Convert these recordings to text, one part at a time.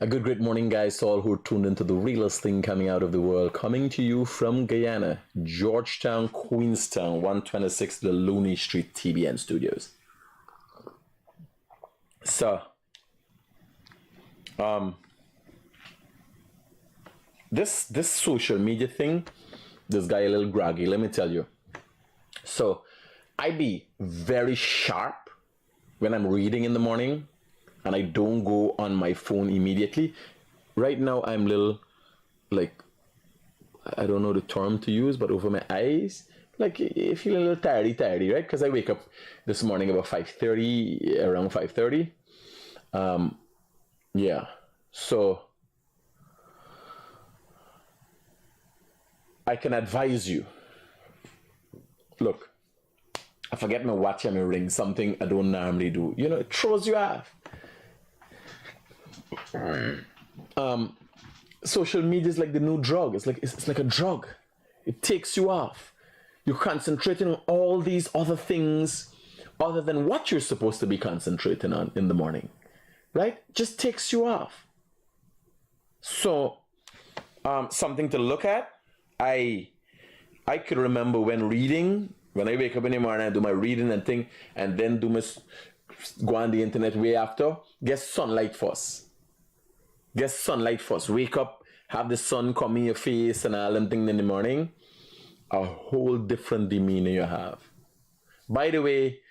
A good, great morning, guys, to all who are tuned into the realest thing coming out of the world. Coming to you from Guyana, Georgetown, Queenstown, 126 The Looney Street TBN Studios. So, this social media thing, this guy a little groggy, let me tell you. So, I be very sharp when I'm reading in the morning, and I don't go on my phone immediately. Right now, I'm little, like, I don't know the term to use, but over my eyes, like, I feel a little tired, right? Because I wake up this morning about 5:30, around 5:30. Yeah. So, I can advise you. Look, I forget my watch and my ring, something I don't normally do. You know, it throws you off. Social media is like the new drug. It's like a drug. It takes you off. You're concentrating on all these other things other than what you're supposed to be concentrating on in the morning, right? Just takes you off. So, something to look at. I could remember when reading, when I wake up in the morning, I do my reading and thing, and then do my go on the internet way after. Get sunlight first. Get sunlight first. Wake up, have the sun come in your face and all them things in the morning. A whole different demeanor you have. By the way,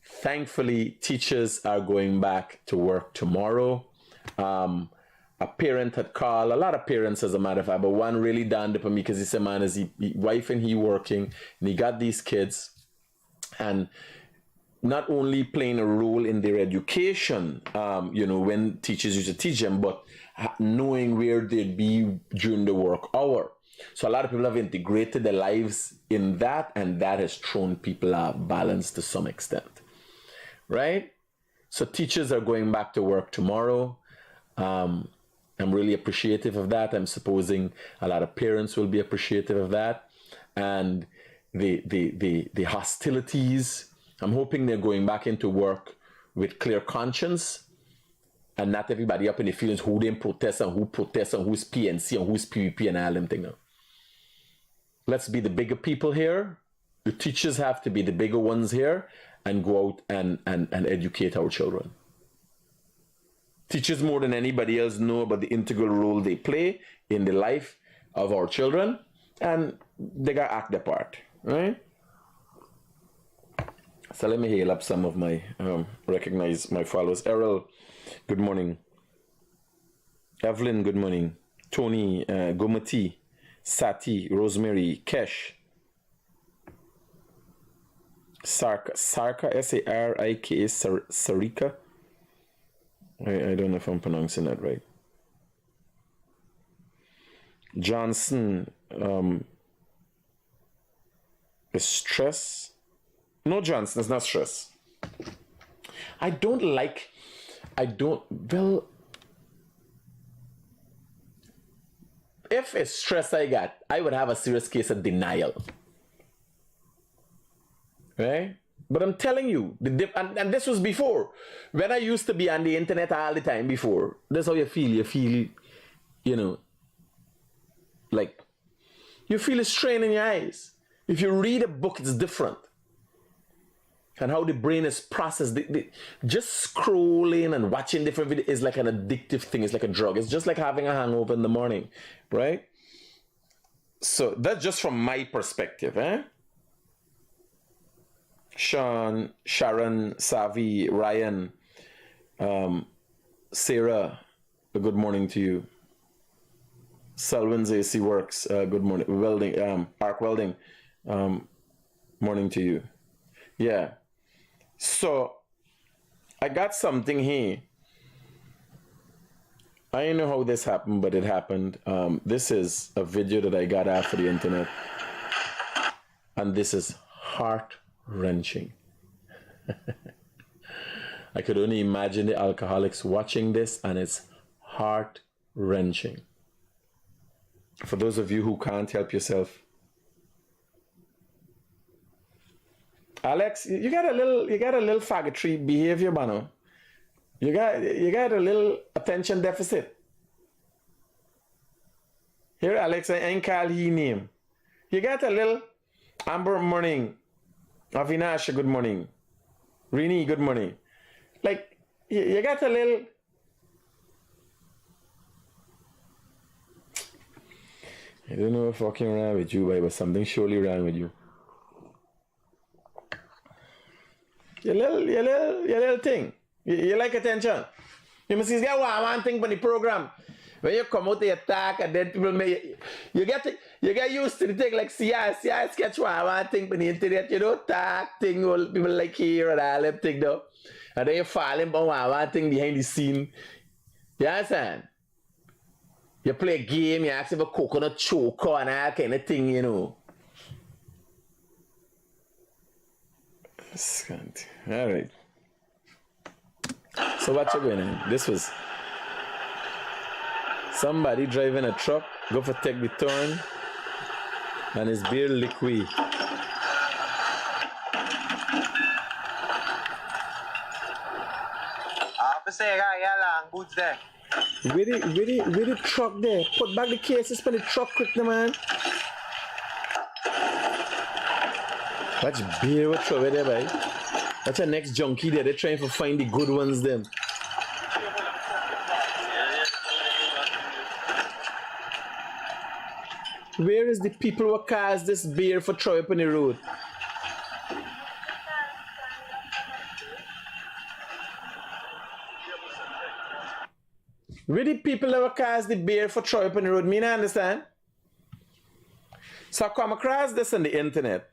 thankfully, teachers are going back to work tomorrow. A parent had called, a lot of parents as a matter of fact, but one really downed up on me because he said, man, his wife and he working, and he got these kids, and not only playing a role in their education, when teachers used to teach them, but knowing where they'd be during the work hour. So a lot of people have integrated their lives in that, and that has thrown people off balance to some extent, right? So teachers are going back to work tomorrow. I'm really appreciative of that. I'm supposing a lot of parents will be appreciative of that. And the hostilities, I'm hoping they're going back into work with clear conscience and not everybody up in the feelings who didn't protest and who's PNC and who's PVP and all them thing now. Let's be the bigger people here. The teachers have to be the bigger ones here and go out and educate our children. Teachers more than anybody else know about the integral role they play in the life of our children, and they gotta act their part, right? So let me hail up some of my, recognize my followers. Errol, good morning. Evelyn, good morning. Tony, Gomati, Sati, Rosemary, Kesh, Sarka, Sarika, Sarika. I don't know if I'm pronouncing that right. Johnson, is stress? No, Johnson, it's not stress. If it's stress I got, I would have a serious case of denial. Right? But I'm telling you, and this was before, when I used to be on the internet all the time before. That's how you feel. You feel, like, you feel a strain in your eyes. If you read a book, it's different. And how the brain is processed. Just scrolling and watching different videos is like an addictive thing. It's like a drug. It's just like having a hangover in the morning, right? So that's just from my perspective, eh? Sean, Sharon, Savi, Ryan, Sarah, good morning to you. Selwyn's AC Works, good morning. Welding, Park Welding, morning to you. Yeah. So, I got something here. I don't know how this happened, but it happened. This is a video that I got off of the internet. And this is heart-wrenching. I could only imagine the alcoholics watching this, and it's heart-wrenching. For those of you who can't help yourself, Alex, you got a little faggotry behavior, Bano. You got a little attention deficit. Here, Alex, I ain't call he name. You got a little Amber morning. Avinash, good morning. Rini, good morning. Like, you got a little. I don't know what fucking wrong with you, but something surely wrong with you. Your little thing. You like attention. You must get one thing from the program. When you come out, you attack, and then people may you get used to the thing like see I sketch one thing from the internet, you know, attack thing all people like here and all that thing though. And then you fall in one thing behind the scene. You understand? You play a game, you ask if a coconut choker and all kind of thing, you know. Alright. So what you going on? This was somebody driving a truck, go for take the turn, and his beer liquid. Boots there. With the truck there. Put back the cases for the truck quick, man. Watch beer what throw there, boy. That's your next junkie there. They're trying to find the good ones them. Where is the people who cast this beer for throw up on the road? Where the people who cast the beer for throw up on the road? Me not understand. So I come across this on the internet.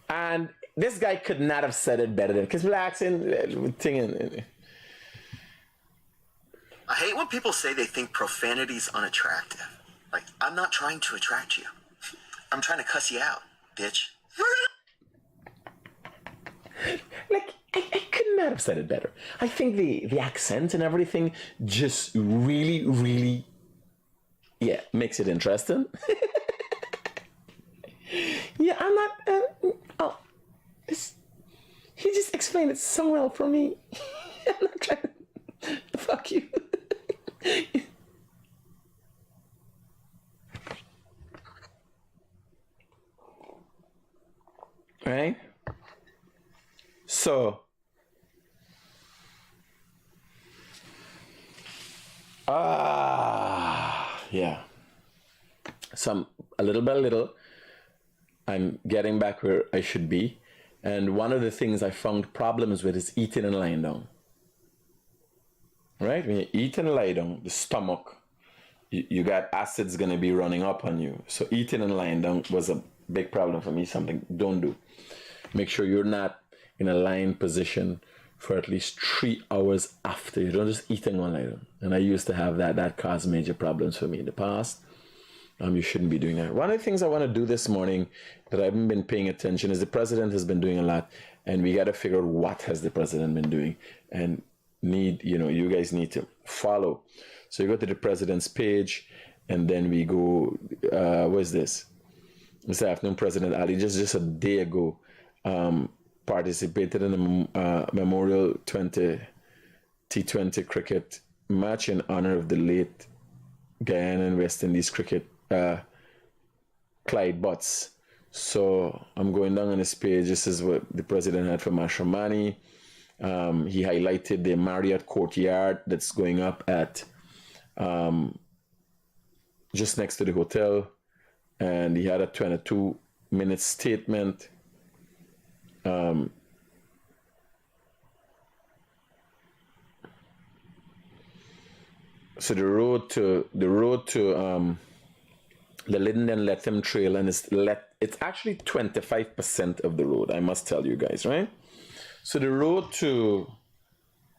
And this guy could not have said it better than because relaxing thing. I hate when people say they think profanity's unattractive. Like, I'm not trying to attract you. I'm trying to cuss you out, bitch. Like, I could not have said it better. I think the accent and everything just really, yeah, makes it interesting. Yeah, I'm not. He just explained it so well for me. I'm not trying to fuck you. Right? So, yeah. So a little by little, I'm getting back where I should be. And one of the things I found problems with is eating and lying down. Right? When you eat and lie down, the stomach, you got acids going to be running up on you. So eating and lying down was a big problem for me, something don't do. Make sure you're not in a lying position for at least 3 hours after. You don't just eat and lie down. And I used to have that. That caused major problems for me in the past. You shouldn't be doing that. One of the things I want to do this morning that I haven't been paying attention is the president has been doing a lot, and we got to figure out what has the president been doing, and you guys need to follow. So you go to the president's page, and then we go. What's this? This afternoon, President Ali just a day ago participated in a Memorial T20 cricket match in honor of the late Guyana and West Indies cricket. Clyde Butts. So I'm going down on his page. This is what the president had from Ashramani. He highlighted the Marriott courtyard that's going up at just next to the hotel, and he had a 22-minute statement. So the road to the Linden Lethem Trail, and it's actually 25% of the road, I must tell you guys, right? So the road to,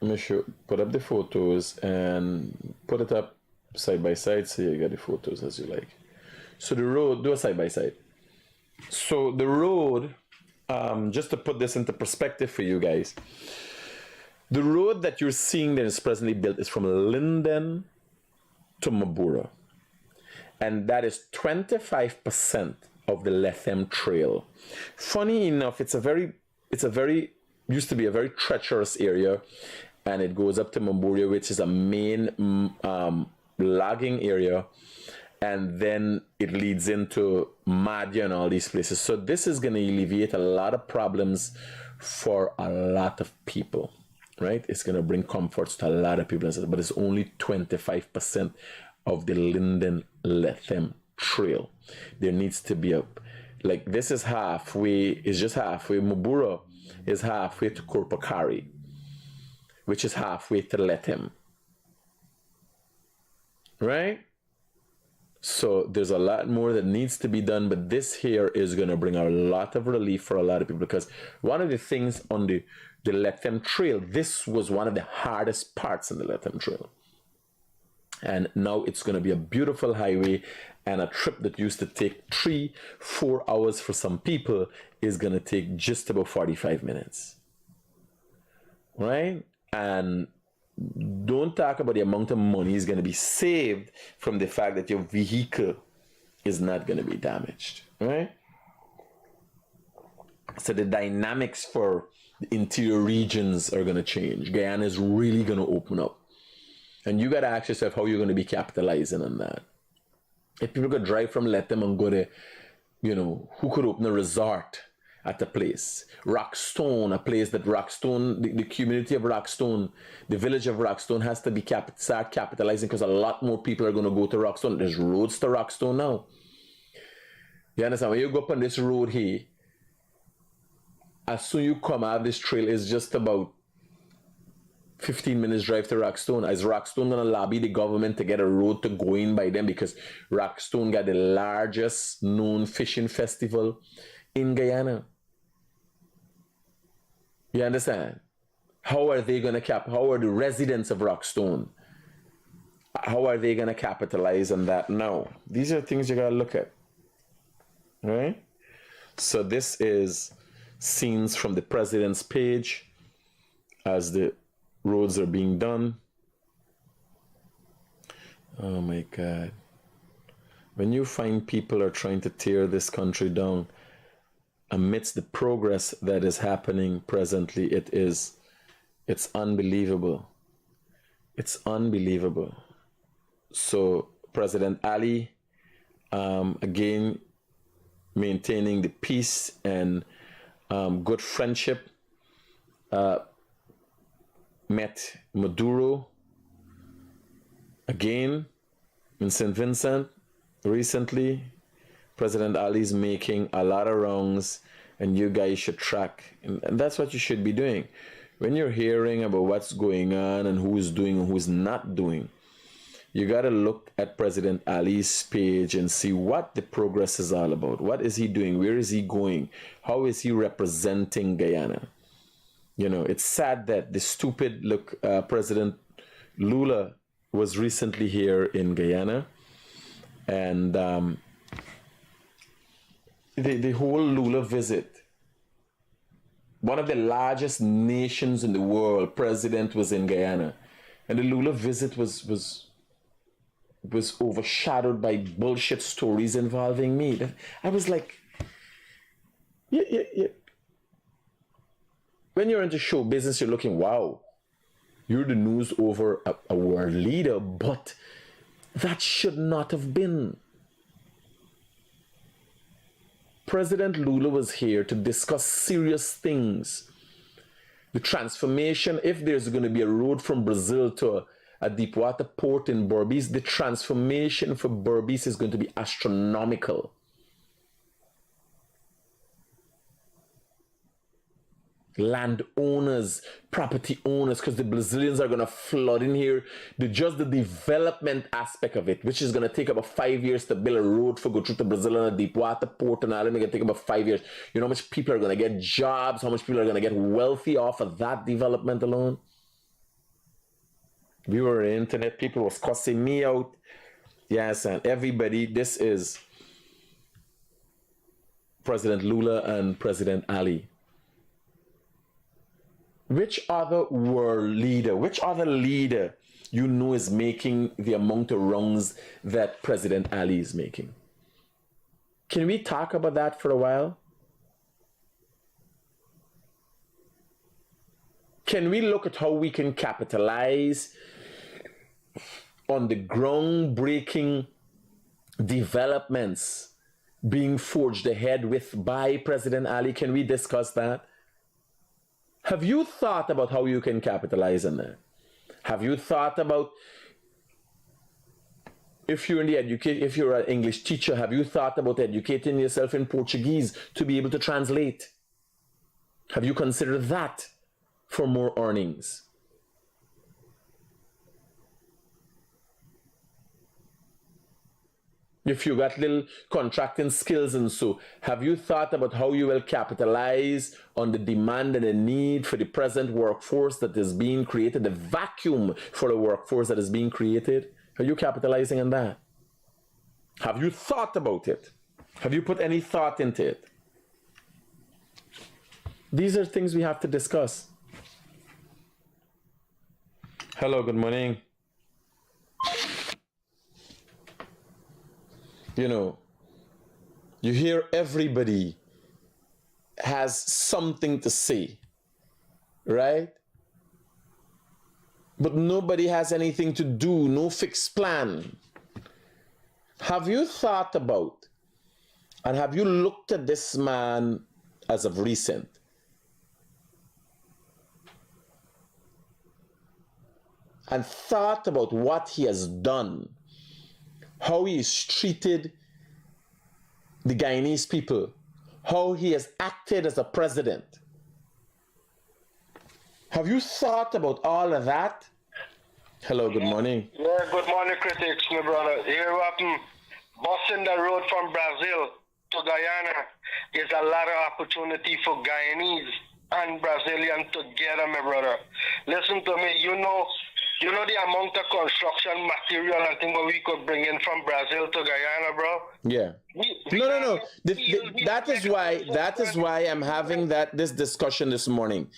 let me put up the photos and put it up side by side so you get the photos as you like. So the road, do a side by side. So the road, just to put this into perspective for you guys, the road that you're seeing that is presently built is from Linden to Mabura. And that is 25% of the Lethem Trail. Funny enough, it's a very used to be a very treacherous area, and it goes up to Mamburia, which is a main logging area, and then it leads into Madhya and all these places. So this is going to alleviate a lot of problems for a lot of people, right? It's going to bring comforts to a lot of people, but it's only 25% of the Linden Lethem Trail. There needs to be like this is halfway, it's just halfway. Mubura is halfway to Korpakari, which is halfway to Lethem, right? So there's a lot more that needs to be done, but this here is going to bring a lot of relief for a lot of people, because one of the things on the Lethem Trail, this was one of the hardest parts in the Lethem Trail. And now it's going to be a beautiful highway, and a trip that used to take 3-4 hours for some people is going to take just about 45 minutes. Right? And don't talk about the amount of money is going to be saved from the fact that your vehicle is not going to be damaged. Right? So the dynamics for the interior regions are going to change. Guyana is really going to open up. And you got to ask yourself how you're going to be capitalizing on that. If people could drive from Lethem and go to, who could open a resort at a place? Rockstone, a place that Rockstone, the community of Rockstone, the village of Rockstone has to be start capitalizing, because a lot more people are going to go to Rockstone. There's roads to Rockstone now. You understand? When you go up on this road here, as soon you come out of this trail, it's just about 15 minutes drive to Rockstone. Is Rockstone going to lobby the government to get a road to go in by them? Because Rockstone got the largest known fishing festival in Guyana. You understand? How are they going to how are the residents of Rockstone, how are they going to capitalize on that now? These are things you got to look at. All right? So this is scenes from the president's page as the roads are being done. Oh my God. When you find people are trying to tear this country down amidst the progress that is happening presently, it's unbelievable. It's unbelievable. So President Ali, again, maintaining the peace and good friendship, met Maduro again in St. Vincent recently. President Ali's making a lot of wrongs, and you guys should track. And that's what you should be doing. When you're hearing about what's going on and who's doing and who's not doing, you got to look at President Ali's page and see what the progress is all about. What is he doing? Where is he going? How is he representing Guyana? It's sad that the stupid President Lula was recently here in Guyana, and the whole Lula visit, one of the largest nations in the world, president was in Guyana, and the Lula visit was overshadowed by bullshit stories involving me. I was like, yeah. When you're into show business, you're looking, wow, you're the news over a world leader, but that should not have been. President Lula was here to discuss serious things. The transformation, if there's going to be a road from Brazil to a deep water port in Berbice, the transformation for Berbice is going to be astronomical. Landowners, property owners, because the Brazilians are going to flood in here. Just the development aspect of it, which is going to take about 5 years to build a road for go through to Brazil and a deep water port and all, and it's going to take about 5 years. You know how much people are going to get jobs, how much people are going to get wealthy off of that development alone? We were on the internet, people was cussing me out. Yes, and everybody, this is President Lula and President Ali. Which other world leader, which other leader is making the amount of wrongs that President Ali is making? Can we talk about that for a while? Can we look at how we can capitalize on the groundbreaking developments being forged ahead with by President Ali? Can we discuss that? Have you thought about how you can capitalize on that? Have you thought about, if you're in the if you're an English teacher, have you thought about educating yourself in Portuguese to be able to translate? Have you considered that for more earnings? If you got little contracting skills and so, have you thought about how you will capitalize on the demand and the need for the present workforce that is being created, the vacuum for the workforce that is being created? Are you capitalizing on that? Have you thought about it? Have you put any thought into it? These are things we have to discuss. Hello, good morning. You know, you hear everybody has something to say, right? But nobody has anything to do, no fixed plan. Have you thought about and have you looked at this man as of recent? And thought about what he has done, how he has treated the Guyanese people, how he has acted as a president. Have you thought about all of that? Hello, good morning. Yeah, good morning, critics, my brother. Here what happened, busting the road from Brazil to Guyana is a lot of opportunity for Guyanese and Brazilian together, my brother. Listen to me, you know the amount of construction material and thing we could bring in from Brazil to Guyana, bro? Yeah. No. That is why I'm having this discussion this morning.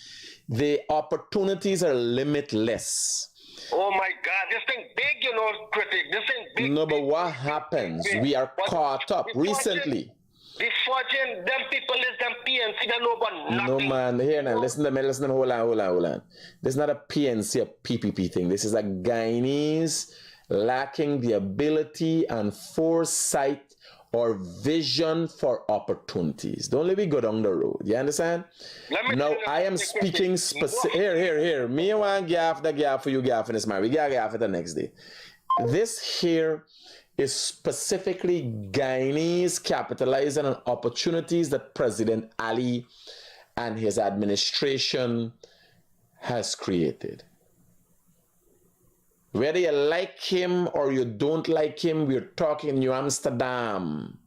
The opportunities are limitless. Oh my God, this thing big, you know, critic. This thing big. No, but what happens? We are caught up recently. The fortune, them people is them PNC, they know about nothing. No, man, here now, listen to me, hold on. This is not a PNC or PPP thing. This is a Guyanese lacking the ability and foresight or vision for opportunities. Don't let me go down the road. You understand? Now, I am speaking specific. Here. Me want gaff the gaff for you gaff in this man. We got gaff it the next day. This here is specifically Guyanese capitalizing on opportunities that President Ali and his administration has created. Whether you like him or you don't like him, we're talking New Amsterdam.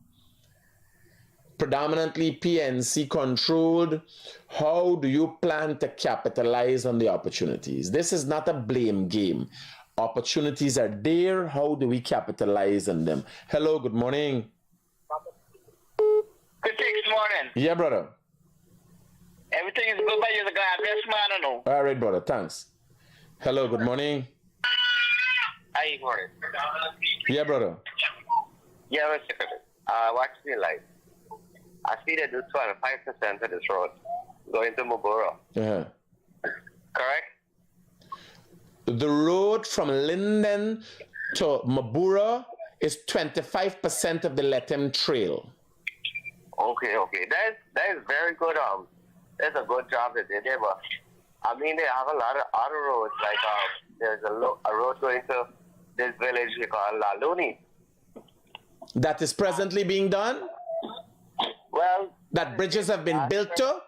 Predominantly PNC controlled. How do you plan to capitalize on the opportunities? This is not a blame game. Opportunities are there. How do we capitalize on them? Hello, good morning. Good morning. Yeah, brother. Everything is good by you, the guy. Best man, I know. All right, brother. Thanks. Hello, good morning. Hi, morning. Yeah, brother. Yeah, wait a second. Watch me like. I see they do 25% of this road going to Mubura. Uh-huh. Correct? The road from Linden to Mabura is 25% of the Lethem Trail. Okay. That is very good. That's a good job they did there, but I mean they have a lot of other roads. Like there's a road going to this village we call La Luni. That is presently being done? Well, that bridges have been built to?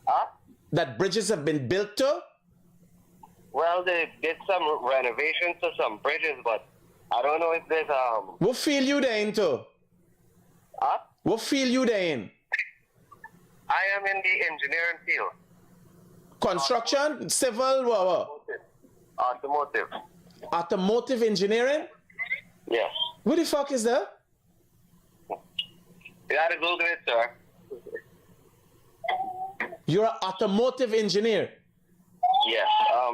Huh? That bridges have been built to? Well, they did some renovations to some bridges, but I don't know if there's What field you there into? Huh? What field you there in? I am in the engineering field. Construction? Civil? What? Automotive. Automotive engineering? Yes. What the fuck is that? You gotta Google it, sir. You're an automotive engineer? Yes.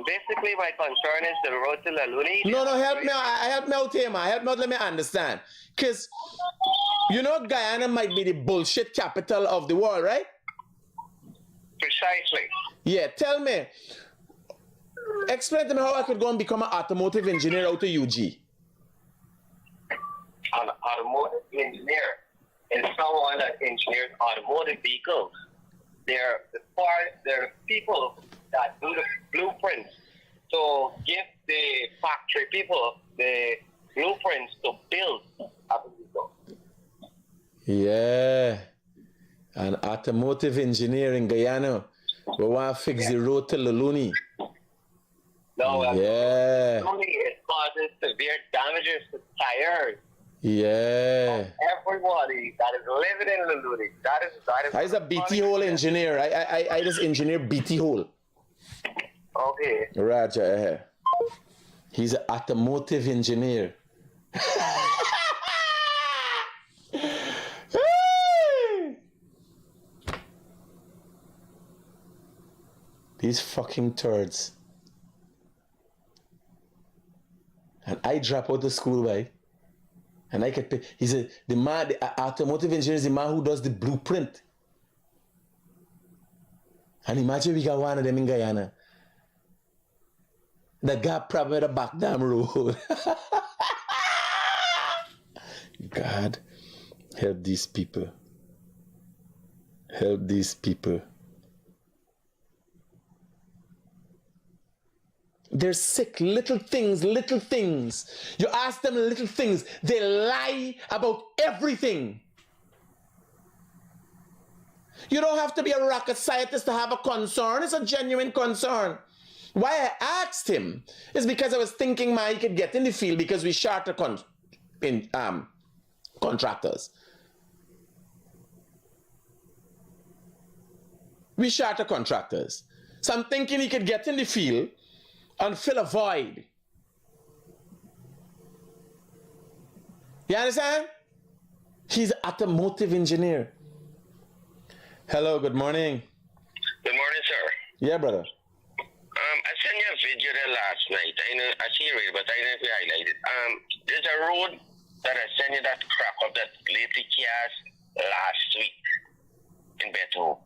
Basically, my concern is the road to La Luni. No, help me out here, man. Help me out, let me understand. Because, you know, Guyana might be the bullshit capital of the world, right? Precisely. Yeah, tell me. Explain to me how I could go and become an automotive engineer out of UG. An automotive engineer is someone that engineers automotive vehicles. They're the people that do the blueprints. So give the factory people the blueprints to build a vehicle. Yeah. An automotive engineer in Guyana. We want to fix the road to Luluni. No, Yeah. only it causes severe damages to tires. Yeah. Everybody that is living in Luluni, that is. I is a BT hole engineer. I just engineer BT hole. Okay. Roger. He's an automotive engineer. These fucking turds. And I drop out of school, right? And I get paid. The automotive engineer is the man who does the blueprint. And imagine we got one of them in Guyana that got problem with the back damn road. God, help these people. Help these people. They're sick, little things. You ask them little things, they lie about everything. You don't have to be a rocket scientist to have a concern. It's a genuine concern. Why I asked him is because I was thinking he could get in the field because we charter contractors. We charter contractors. So I'm thinking he could get in the field and fill a void. You understand? He's an automotive engineer. Hello, good morning. Good morning, sir. Yeah, brother. I sent you a video there last night. I see you read, but I don't know if you highlighted. There's a road that I sent you that crack up that lately cast last week in Beto.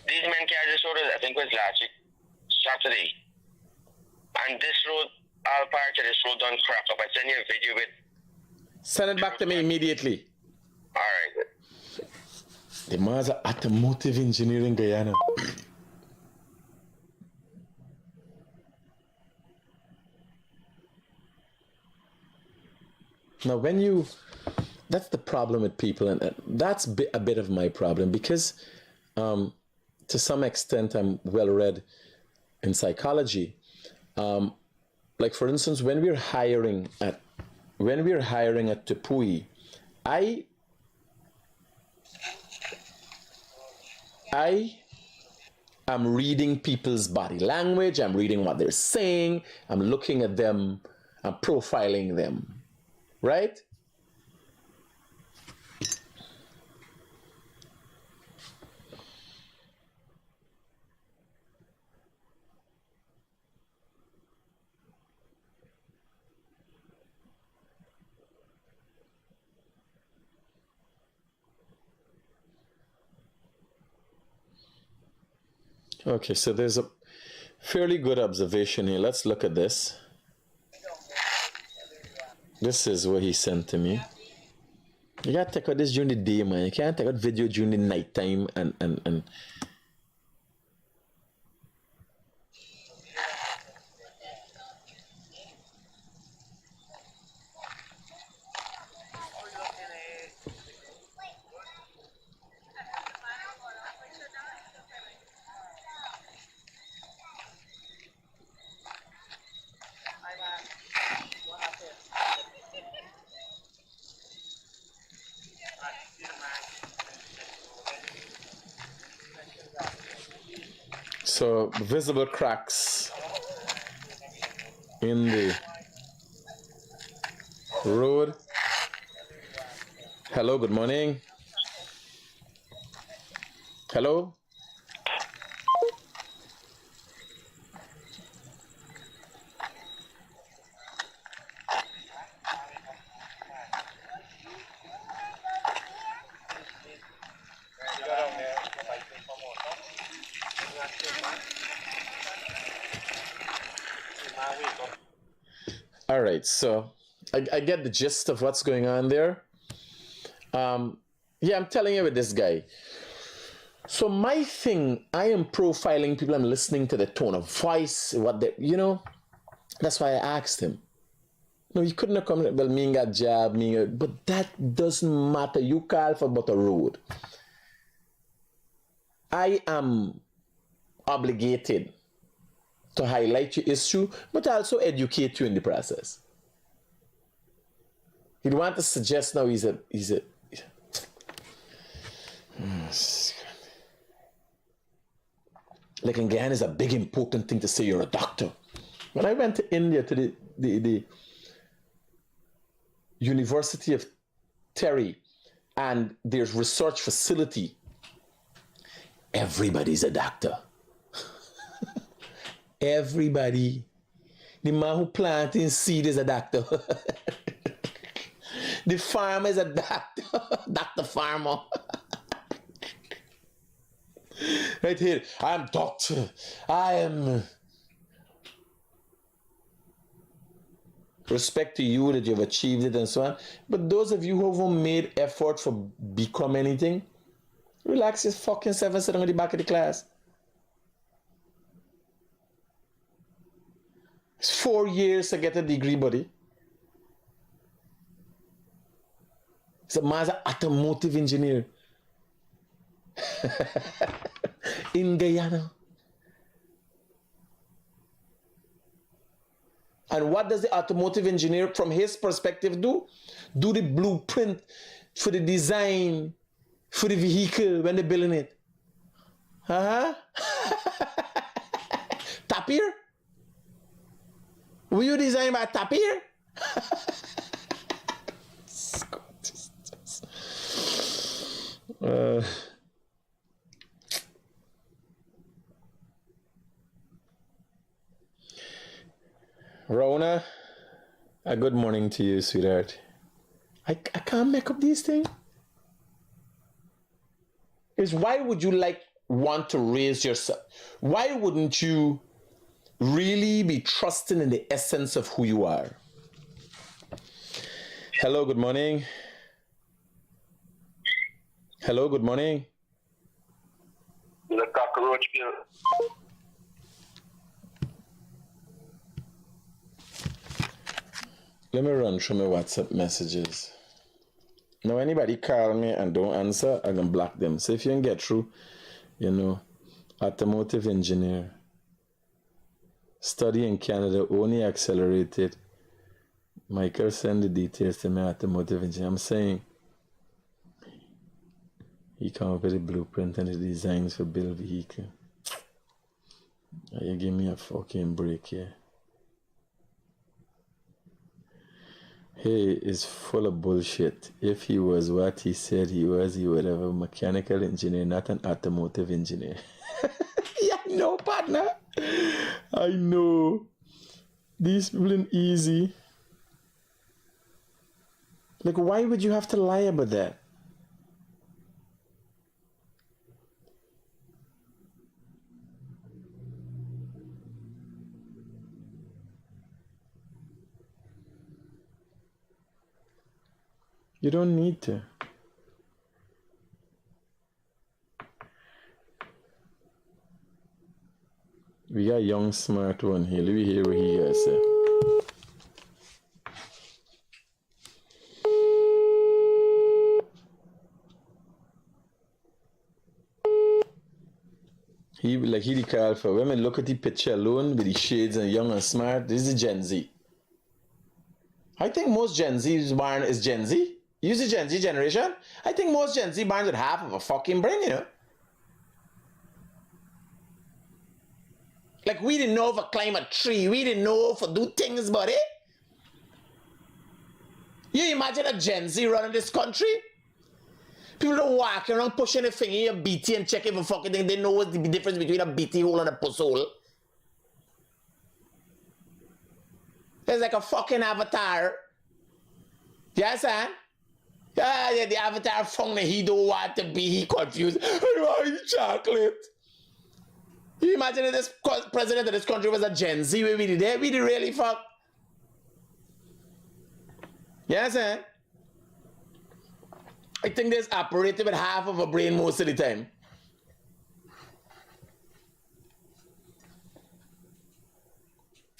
These men carried this road, I think it was last week, Saturday. And this road, all parts of this road done crack up. I sent you a video with. Send it back to me immediately. All right. The man's an automotive engineer in Guyana. Now, that's the problem with people, and that's a bit of my problem because, to some extent, I'm well read in psychology. Like for instance, when we're hiring at Tupui, I am reading people's body language. I'm reading what they're saying. I'm looking at them. I'm profiling them. Right? Okay, so there's a fairly good observation here. Let's look at this. This is what he sent to me. You gotta take out this during the day, man. You can't take out video during the night time and so visible cracks in the road. Hello, good morning. Hello. All right, so I get the gist of what's going on there. Yeah, I'm telling you with this guy. So my thing, I am profiling people. I'm listening to the tone of voice, what they, that's why I asked him. No, he couldn't have come. Well, me got job, but that doesn't matter. You call for about a road. I am obligated to highlight your issue, but also educate you in the process. He'd want to suggest now he's a like in Guyana is a big important thing to say you're a doctor. When I went to India to the University of Terry and there's research facility, everybody's a doctor. Everybody. The man who planting seed is a doctor. The farmer is a doctor. Dr. Farmer. Right here, I'm doctor. I am. Respect to you that you've achieved it and so on. But those of you who haven't made effort for become anything, relax your fucking self and sit down at the back of the class. It's 4 years to get a degree, buddy. It's a man's an automotive engineer. In Guyana. And what does the automotive engineer, from his perspective, do? Do the blueprint for the design for the vehicle when they're building it. Tapir? Were you designed by Tapir? Rona, a good morning to you, sweetheart. I can't make up these things. Is why would you want to raise yourself? Why wouldn't you really be trusting in the essence of who you are? Hello, good morning. Hello, good morning. The cockroach kill. Let me run through my WhatsApp messages. Now, anybody call me and don't answer, I can block them. So if you can get through, automotive engineer, study in Canada, only accelerated. Michael send the details to me, automotive engineer. I'm saying he come up with the blueprint and the designs for build vehicle. You give me a fucking break here. He is full of bullshit. If he was what he said he was, he would have a mechanical engineer, not an automotive engineer. Yeah, I know, partner. I know. These people ain't easy. Why would you have to lie about that? You don't need to. We got young, smart one here. Let me hear what he has to say. He the call for women. Look at the picture alone with the shades and young and smart. This is Gen Z. I think most Gen Z born is Gen Z. Use the Gen Z generation. I think most Gen Z born with half of a fucking brain, we didn't know if to climb a tree. We didn't know if to do things, buddy. You imagine a Gen Z running this country? People don't walk around pushing a finger in a BT and check if a fucking thing. They know what's the difference between a BT hole and a puss hole. It's like a fucking avatar. You understand? The avatar found that he don't want to be, he confused. I want chocolate. You imagine if this president of this country was a Gen Z, we did it? We did really fuck. Yes, eh? I think they're operating with half of a brain most of the time.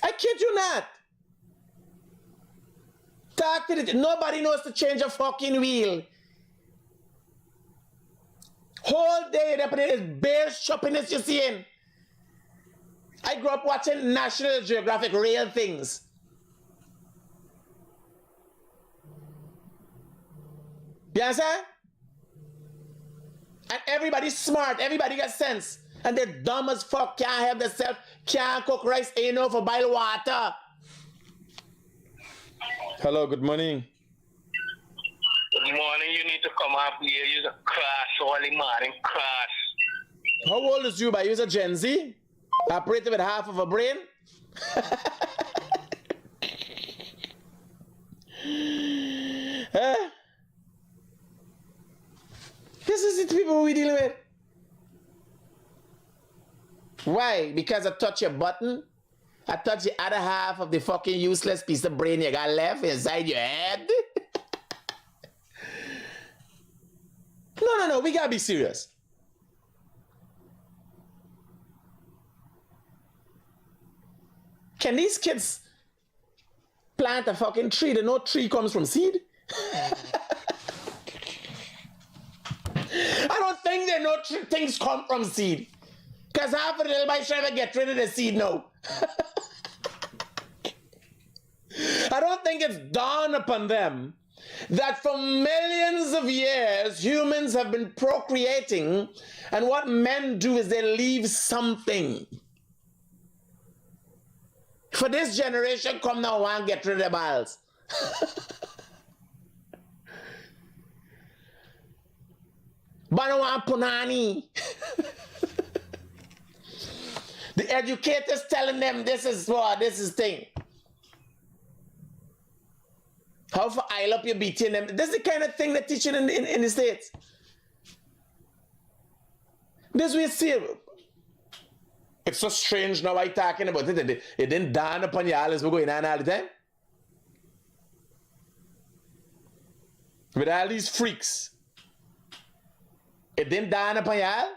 I kid you not. Talk to it. Nobody knows to change a fucking wheel. Whole day they're putting this bear shoppiness you're seeing. I grew up watching National Geographic real things. You understand? And everybody's smart, everybody got sense. And they're dumb as fuck, can't help themselves, can't cook rice, ain't no for boil water. Hello, good morning. Good morning, you need to come up here, use a crash, early morning crash. How old is you, by use a Gen Z? Operating with half of a brain? This is the people we dealing with. Why? Because I touch your button? I touch the other half of the fucking useless piece of brain you got left inside your head? No, we gotta be serious. Can these kids plant a fucking tree? They know tree comes from seed? I don't think they know things come from seed. Because half of the little boys trying to get rid of the seed now. I don't think it's dawned upon them that for millions of years, humans have been procreating, and what men do is they leave something. For this generation, come now and get rid of the balls. Banawan punani. The educators telling them this is thing. How for I'll up your beating them. This is the kind of thing they're teaching in the States. This we see. It's so strange now I talking about it. It didn't dawn upon you all as we're going on all the time. With all these freaks. It didn't dawn upon you all.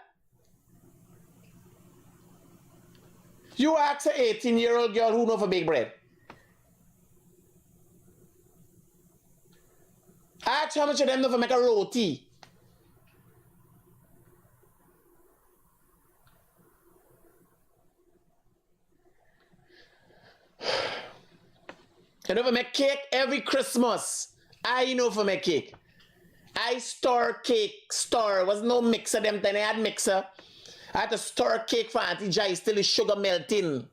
You ask an 18-year-old girl who know for bake bread. Ask how much of them know for make a roti. You know for make cake every Christmas. I know for make cake. I store cake, store. Was no mixer them time. I had mixer. I had to store cake for Auntie Jai till the sugar melting.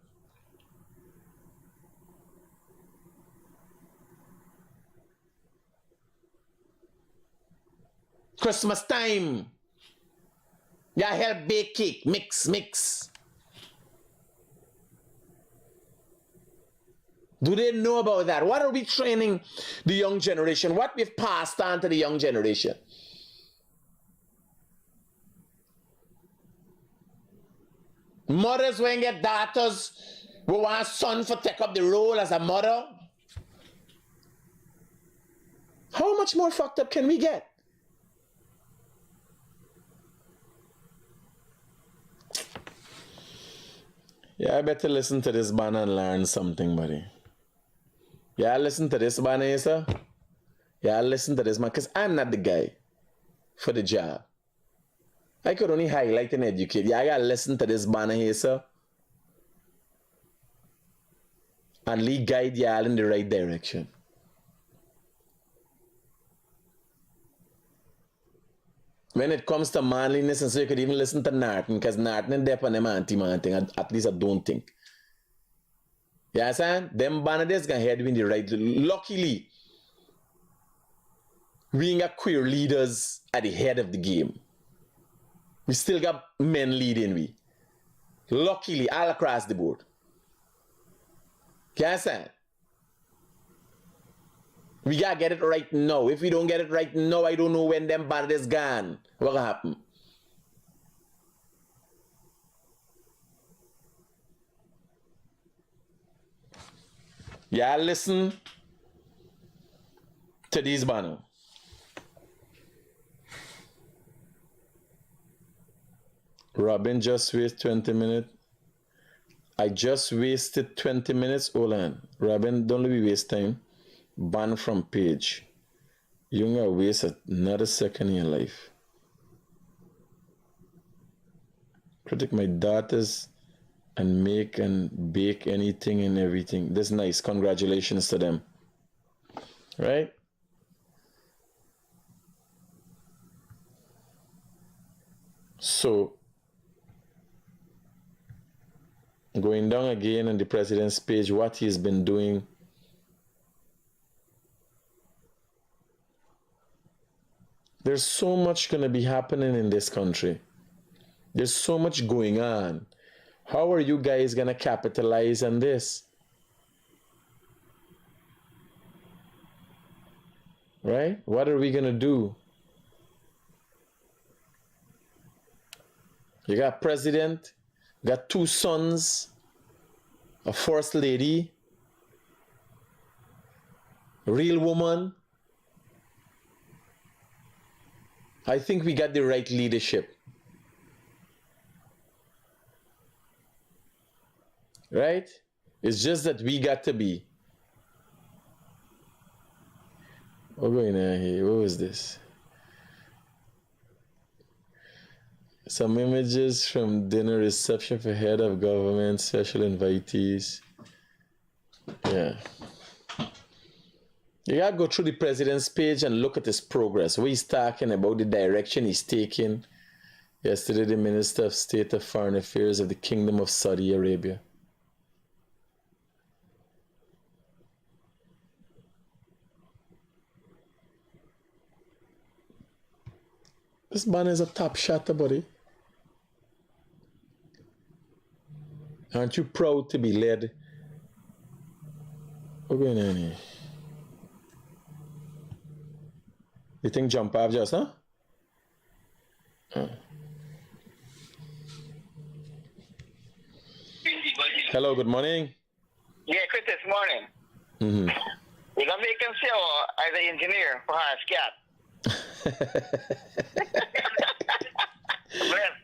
Christmas time. Yeah, help bake cake. Mix. Do they know about that? What are we training the young generation? What we've passed on to the young generation? Mothers when get daughters who want son for take up the role as a mother. How much more fucked up can we get? Yeah, I better listen to this man and learn something, buddy. Yeah, listen to this man, sir. Yeah, listen to this man, because I'm not the guy for the job. I could only highlight and educate. Yeah, I gotta listen to this banner here, sir. And lead guide y'all in the right direction. When it comes to manliness, and so you could even listen to Narton, because Narton and Depp and them anti-man thing, at least I don't think. You understand? Them banners can head in the right. Luckily, we got queer leaders at the head of the game. We still got men leading we. Luckily, all across the board. You understand? We gotta get it right now. If we don't get it right now, I don't know when them banners gone. What gonna happen? Yeah, listen to these banner. Robin just wasted 20 minutes. I just wasted 20 minutes. Hold on. Robin, don't let me waste time. Ban from page. You're going to waste another second in your life. Critic my daughters and make and bake anything and everything. That's nice. Congratulations to them. Right? So, going down again on the president's page, what he's been doing. There's so much going to be happening in this country. There's so much going on. How are you guys going to capitalize on this? Right? What are we going to do? You got president, got two sons, a first lady, a real woman. I think we got the right leadership. Right? It's just that we got to be. What's going on here? What was this? Some images from dinner reception for head of government, special invitees. Yeah. You gotta go through the president's page and look at his progress. What he's talking about, the direction he's taking. Yesterday, the Minister of State of Foreign Affairs of the Kingdom of Saudi Arabia. This man is a top shotter, buddy. Aren't you proud to be led? What's going on here? You think jump off just, huh? Hello, good morning. Yeah, Chris, this morning. You're going to make him feel as an engineer for high scat.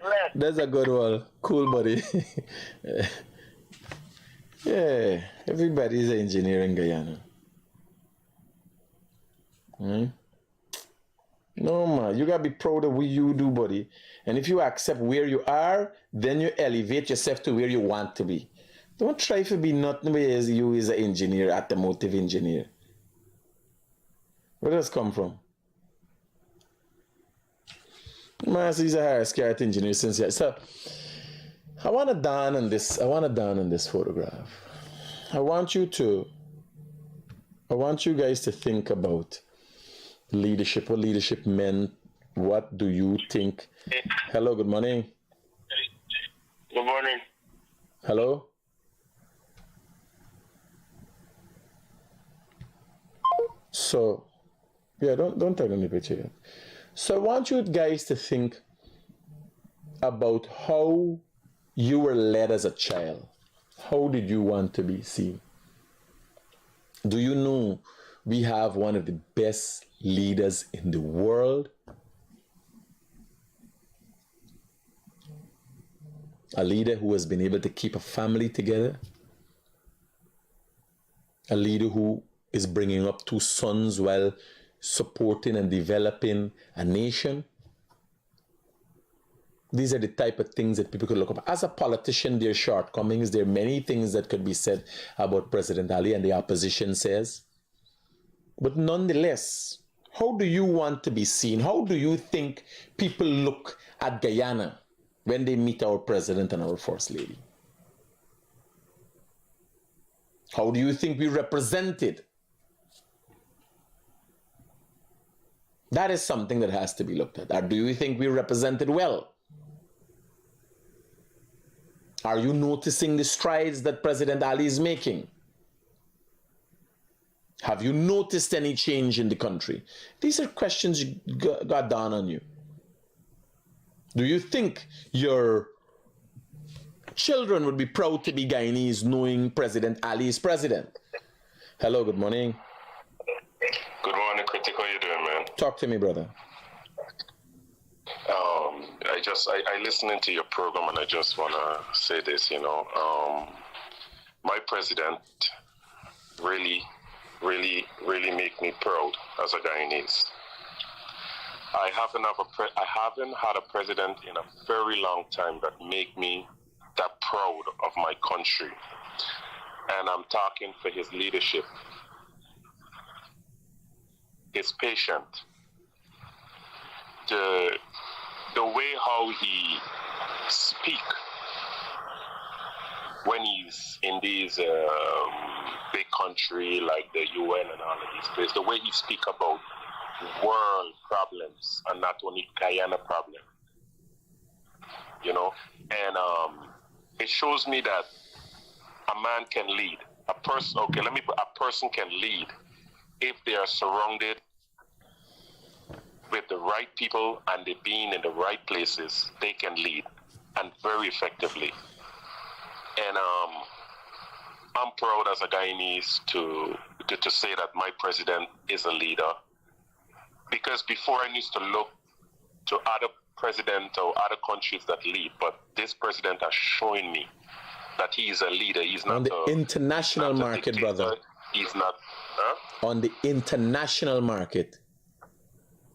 Bless. That's a good one. Cool, buddy. Yeah, everybody's an engineer in Guyana. No, man, you gotta be proud of what you do, buddy. And if you accept where you are, then you elevate yourself to where you want to be. Don't try to be nothing as you as an engineer, automotive engineer. Where does this come from? Man, he's a higher scat engineer since yeah. So I want to down on this. I want to down on this photograph. I want you guys to think about leadership. What leadership meant. What do you think? Hello. Good morning. Good morning. Hello. So, yeah, don't tell me the picture yet. So I want you guys to think about how you were led as a child. How did you want to be seen? Do you know we have one of the best leaders in the world? A leader who has been able to keep a family together. A leader who is bringing up two sons while supporting and developing a nation. These are the type of things that people could look up. As a politician, there are shortcomings. There are many things that could be said about President Ali and the opposition says. But nonetheless, how do you want to be seen? How do you think people look at Guyana when they meet our president and our first lady? How do you think we represented? That is something that has to be looked at. Or do you think we represented well? Are you noticing the strides that President Ali is making? Have you noticed any change in the country? These are questions got down on you. Do you think your children would be proud to be Guyanese knowing President Ali is president? Hello, good morning. Good morning, Critic. How you doing, man? Talk to me, brother. I listened into your program and I just want to say this, my president really make me proud as a Guyanese. I haven't had a president in a very long time that make me that proud of my country. And I'm talking for his leadership, his patience, the way how he speak when he's in these big country like the UN and all of these places, the way he speak about world problems and not only Guyana problem, and it shows me that a man can lead. A person can lead if they are surrounded with the right people and they being in the right places. They can lead, and very effectively. And I'm proud as a Guyanese to say that my president is a leader, because before I used to look to other presidents or other countries that lead, but this president has shown me that he is a leader. He's not on the international market, brother. He's not. On the international market.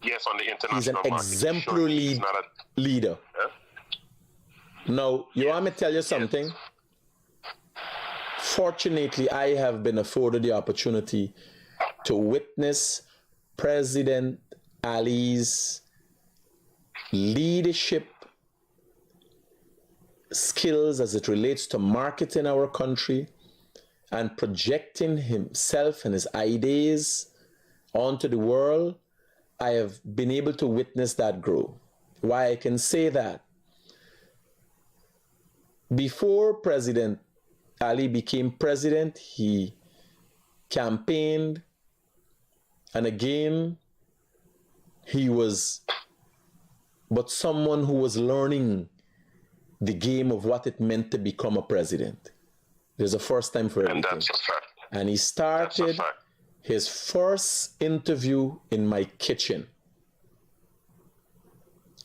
Yes, on the international he's an market. exemplary leader. Huh? Now, you want me to tell you something? Yes. Fortunately, I have been afforded the opportunity to witness President Ali's leadership skills as it relates to marketing our country and projecting himself and his ideas onto the world. I have been able to witness that grow. Why I can say that? Before President Ali became president, he campaigned, and again, he was but someone who was learning the game of what it meant to become a president. There's a first time for everything. And that's a fact. And he started his first interview in my kitchen.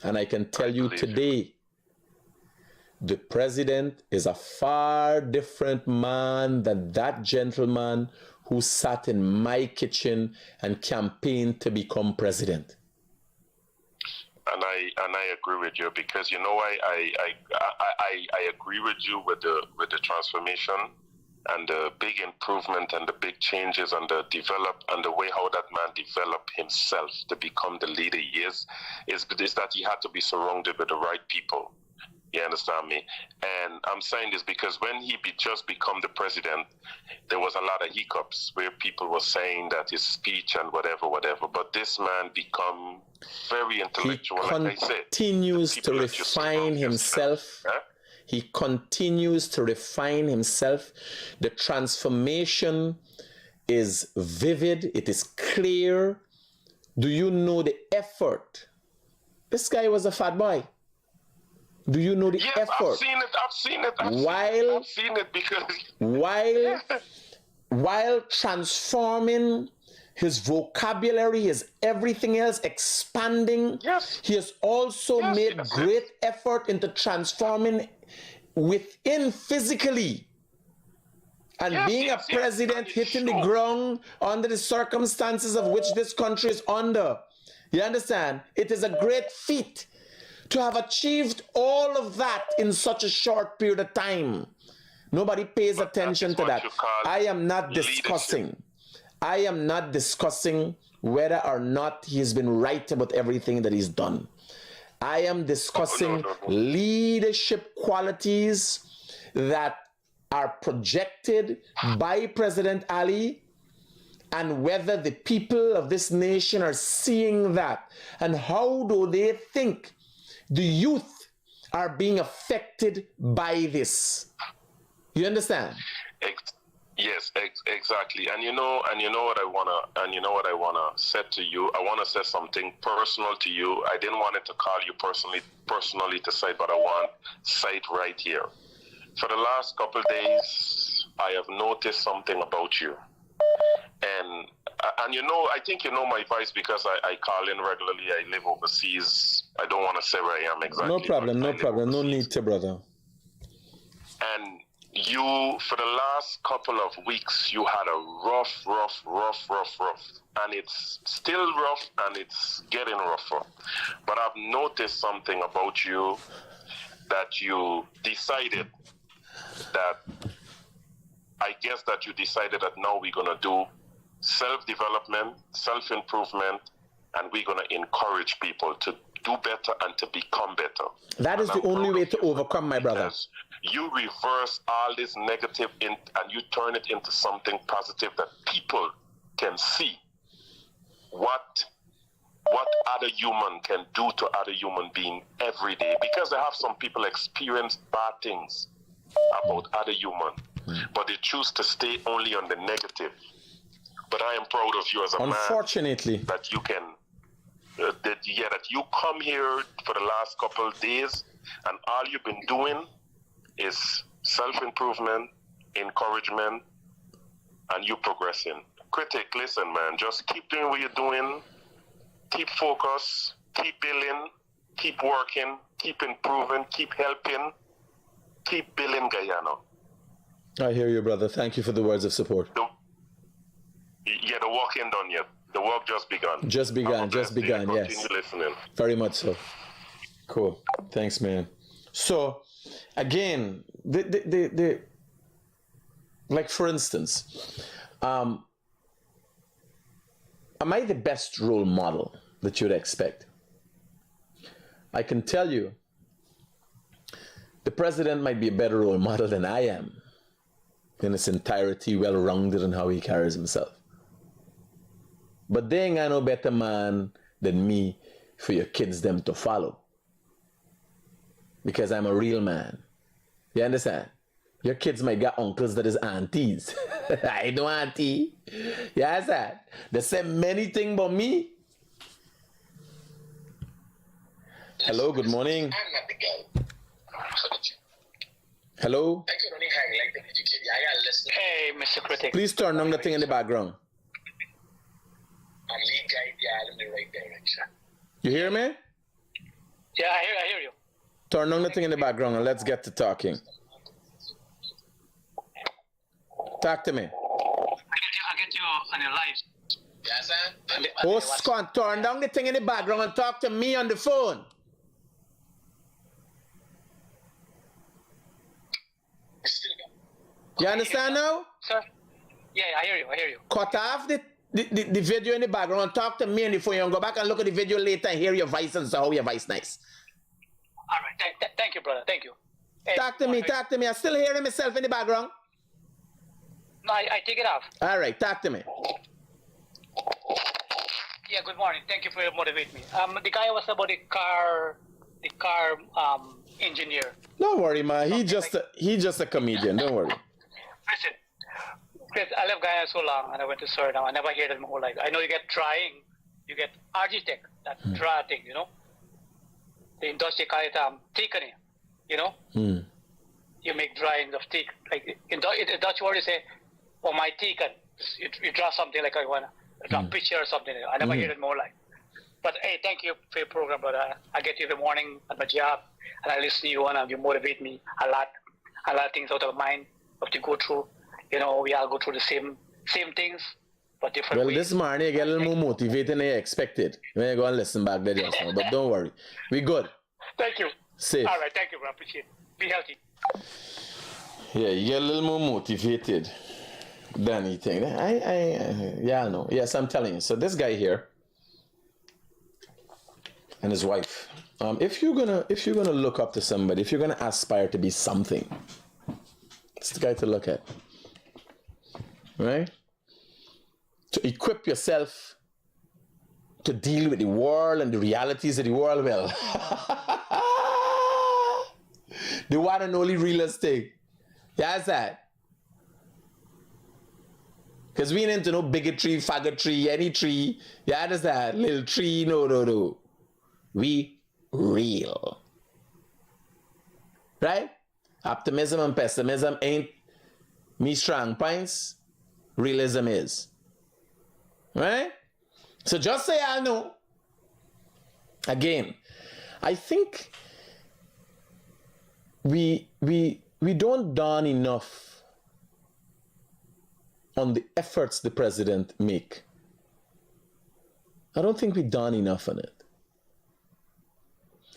And I can tell you today, the president is a far different man than that gentleman who sat in my kitchen and campaigned to become president. And I agree with you, because I agree with you with the transformation and the big improvement and the big changes and the way how that man developed himself to become the leader he is that he had to be surrounded with the right people. You understand me? And I'm saying this because when he just become the president, there was a lot of hiccups where people were saying that his speech and whatever. But this man become very intellectual. He continues to refine himself. Huh? He continues to refine himself. The transformation is vivid. It is clear. Do you know the effort? This guy was a fat boy. Do you know the effort? I've seen it because while transforming his vocabulary, his everything else, expanding, he has also made great effort into transforming within physically. And being a president, hitting the ground under the circumstances of which this country is under. You understand? It is a great feat to have achieved all of that in such a short period of time. Nobody pays attention to that. I am not discussing whether or not he's been right about everything that he's done. I am discussing leadership qualities that are projected by President Ali, and whether the people of this nation are seeing that, and how do they think the youth are being affected by this. You understand? Yes, exactly. And you know what I wanna say to you. I wanna say something personal to you. I didn't want it to call you personally to say, but I want to say it right here. For the last couple of days, I have noticed something about you. And you know, I think you know my voice because I call in regularly. I live overseas. I don't want to say where I am exactly. No problem, no problem. No need to, brother. And you, for the last couple of weeks, you had a rough. And it's still rough and it's getting rougher. But I've noticed something about you, that you decided that, I guess that you decided that now we're going to do self-development, self-improvement, and we're going to encourage people to do better and to become better. That is the only way to overcome, my brother. You reverse all this negative and you turn it into something positive that people can see what other human can do to other human being every day, because I have some people experience bad things about other human, but they choose to stay only on the negative. But I am proud of you as a Unfortunately, man that you can that you come here for the last couple of days and all you've been doing is self-improvement, encouragement, and you progressing. Critic, listen, man, just keep doing what you're doing, keep focused, keep building, keep working, keep improving, keep helping, keep building Guyana. I hear you, brother. Thank you for the words of support. The work ain't done yet. The work just begun. Just begun, yes. Continue listening. Very much so. Cool. Thanks, man. So, again, like for instance, am I the best role model that you'd expect? I can tell you, the president might be a better role model than I am in its entirety, well-rounded in how he carries himself. But they ain't got no better man than me for your kids them to follow. Because I'm a real man. You understand? Your kids might got uncles that is aunties. I know auntie. You understand? They say many things about me. Hello, good morning. I'm not the guy. Hello? I can only hang like the kid. I gotta listen. Hey, Mr. Critic. Please turn on the thing in the background. And lead guide the in the right direction. You hear me? Yeah, I hear you. Turn on the thing in the background and let's get to talking. Talk to me. I'll get you on your live. Yes, sir. Oh, Scott, turn down the thing in the background and talk to me on the phone. You understand now? Sir? Yeah, I hear you. Cut off the video in the background and talk to me on the phone and go back and look at the video later and hear your voice and so how your voice nice. All right. Thank you, brother. Thank you. Hey, Talk to me. I still hearing myself in the background. No, I take it off. All right, talk to me. Yeah, good morning. Thank you for motivating me. The guy was about the car engineer. Don't worry, man. He just a comedian. Don't worry. Listen, Chris, I left Guyana so long and I went to Suriname. I never heard it my whole life. I know you get drying, you get architect, that dry thing, you know. The industry call it teakening, you know. You make drawings of teak. Like in Dutch word you say, oh my teaken. You draw something like I want to draw a picture or something. I never heard it more like. But hey, thank you for your program, brother. I get you every morning at my job and I listen to you and you motivate me a lot. A lot of things out of mind have to go through. You know, we all go through the same things, but different ways. Well, this morning I get a little more motivated than I expected. When I go and listen back there just now. But don't worry. We good. Thank you. Safe. All right, thank you, bro. Appreciate it. Be healthy. Yeah, you get a little more motivated than anything. I know. Yes, I'm telling you. So this guy here and his wife. If you're gonna look up to somebody, if you're gonna aspire to be something, it's the guy to look at. Right? To equip yourself to deal with the world and the realities of the world well. The one and only real estate. That's that. Because we ain't into no bigotry, faggotry, any tree. Yeah, that's that. Little tree, no. We real. Right? Optimism and pessimism ain't me strong points. realism is. Right? So just say I know. Again, I think we don't dawn enough on the efforts the president make. I don't think we dawn enough on it.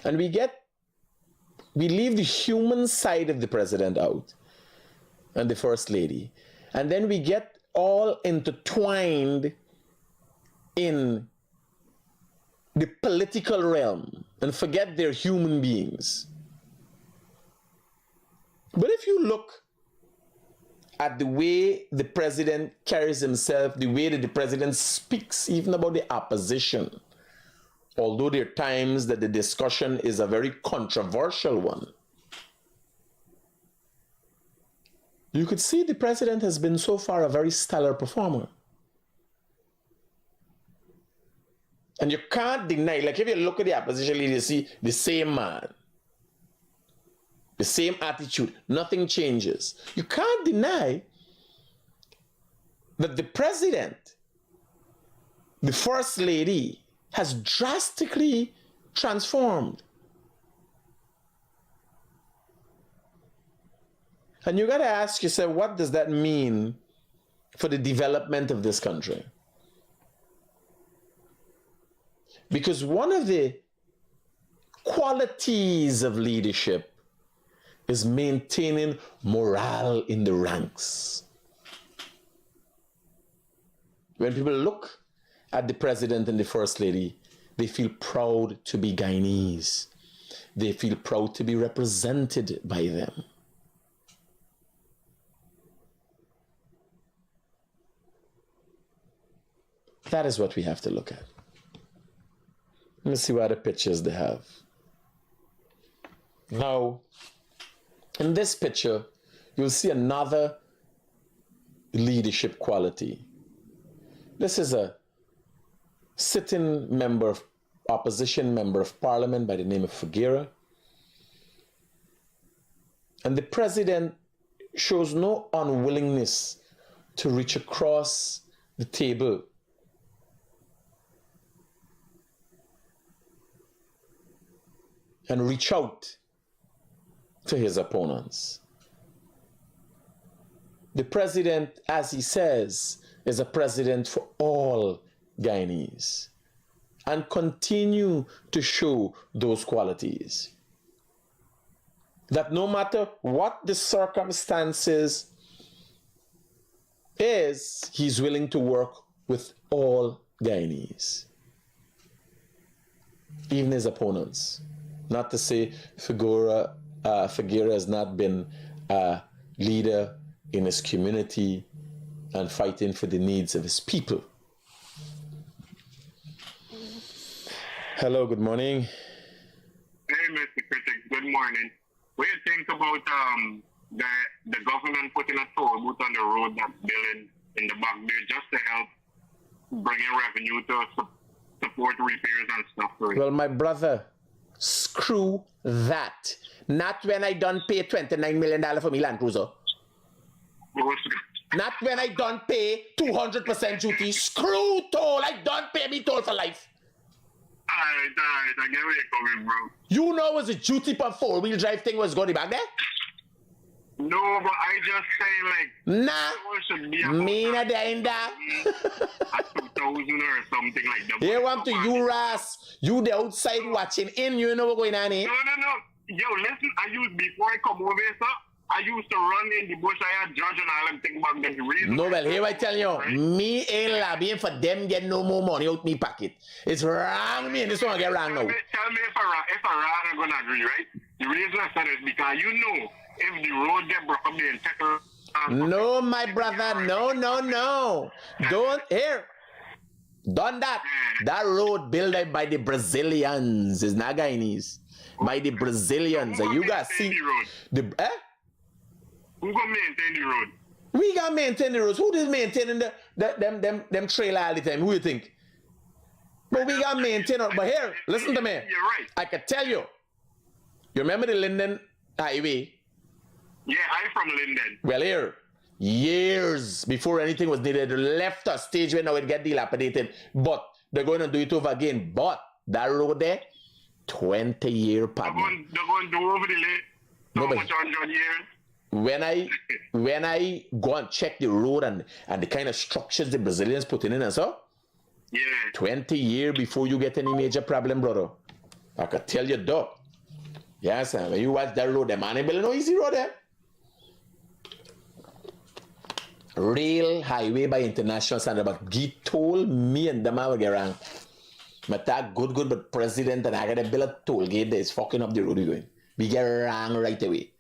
And we leave the human side of the president out and the first lady. And then we get all intertwined in the political realm and forget they're human beings. But if you look at the way the president carries himself, the way that the president speaks even about the opposition, although there are times that the discussion is a very controversial one, you could see the president has been so far a very stellar performer. And you can't deny, like if you look at the opposition leader, you see the same man, the same attitude, nothing changes. You can't deny that the president, the first lady, has drastically transformed. And you got to ask yourself, what does that mean for the development of this country? Because one of the qualities of leadership is maintaining morale in the ranks. When people look at the president and the first lady, they feel proud to be Guyanese. They feel proud to be represented by them. That is what we have to look at. Let me see what other pictures they have. Now, in this picture, you'll see another leadership quality. This is a sitting member of opposition member of parliament by the name of Figuera. And the president shows no unwillingness to reach across the table and reach out to his opponents. The president, as he says, is a president for all Guyanese, and continue to show those qualities. That no matter what the circumstances is, he's willing to work with all Guyanese, even his opponents. Not to say Figuera has not been a leader in his community and fighting for the needs of his people. Hello, good morning. Hey, Mr. Critic, good morning. What do you think about the government putting a toll booth on the road that's building in the back there just to help bring in revenue to support repairs and stuff? Well, my brother, screw that. Not when I done pay $29 million for me Land Cruiser. Not when I done pay 200% duty. Screw toll. I done pay me toll for life. Alright, I get where you're coming, bro. You know was a duty per four-wheel drive thing was going back there? No, but I just say like nah, me not in that. at 2,000 or something like that. They want to you Ras. You the outside watching in, you know what's going on here? No. Yo, listen, before I come over here, sir, I used to run in the bush. I had judge and all them things back then. No, well, here I tell you, right? Me ain't lobbying for them get no more money out me pocket. It's wrong, me, and this one get wrong now. Tell me if I wrong, I'm going to agree, right? The reason I said it is because you know, if the road get broken, they tackle. No, my brother, no. Don't, here. Done that. That road built by the Brazilians is not Guyanese. By the Brazilians. You guys see the road? Who gonna maintain the road? We gonna maintain the roads. Who is maintaining them trailer all the time? Who you think? But we gonna maintain it. But here, listen to me. You're right. I can tell you. You remember the Linden Highway? Yeah, I'm from Linden. Well, here, years before anything was needed. Left a stage where now it get dilapidated. But they're going to do it over again. But that road there, 20-year partner. They're going to do over the lake. So much 100 years. When I go and check the road and the kind of structures the Brazilians put in and so, 20 years before you get any major problem, brother. I could tell you, dog. Yes, when you watch that road, the man ain't building no easy road there. Rail highway by international standard, but he told me and them I will get wrong. But that good, but president and I gotta build a toll gate that is fucking up the road we're going. We get wrong right away.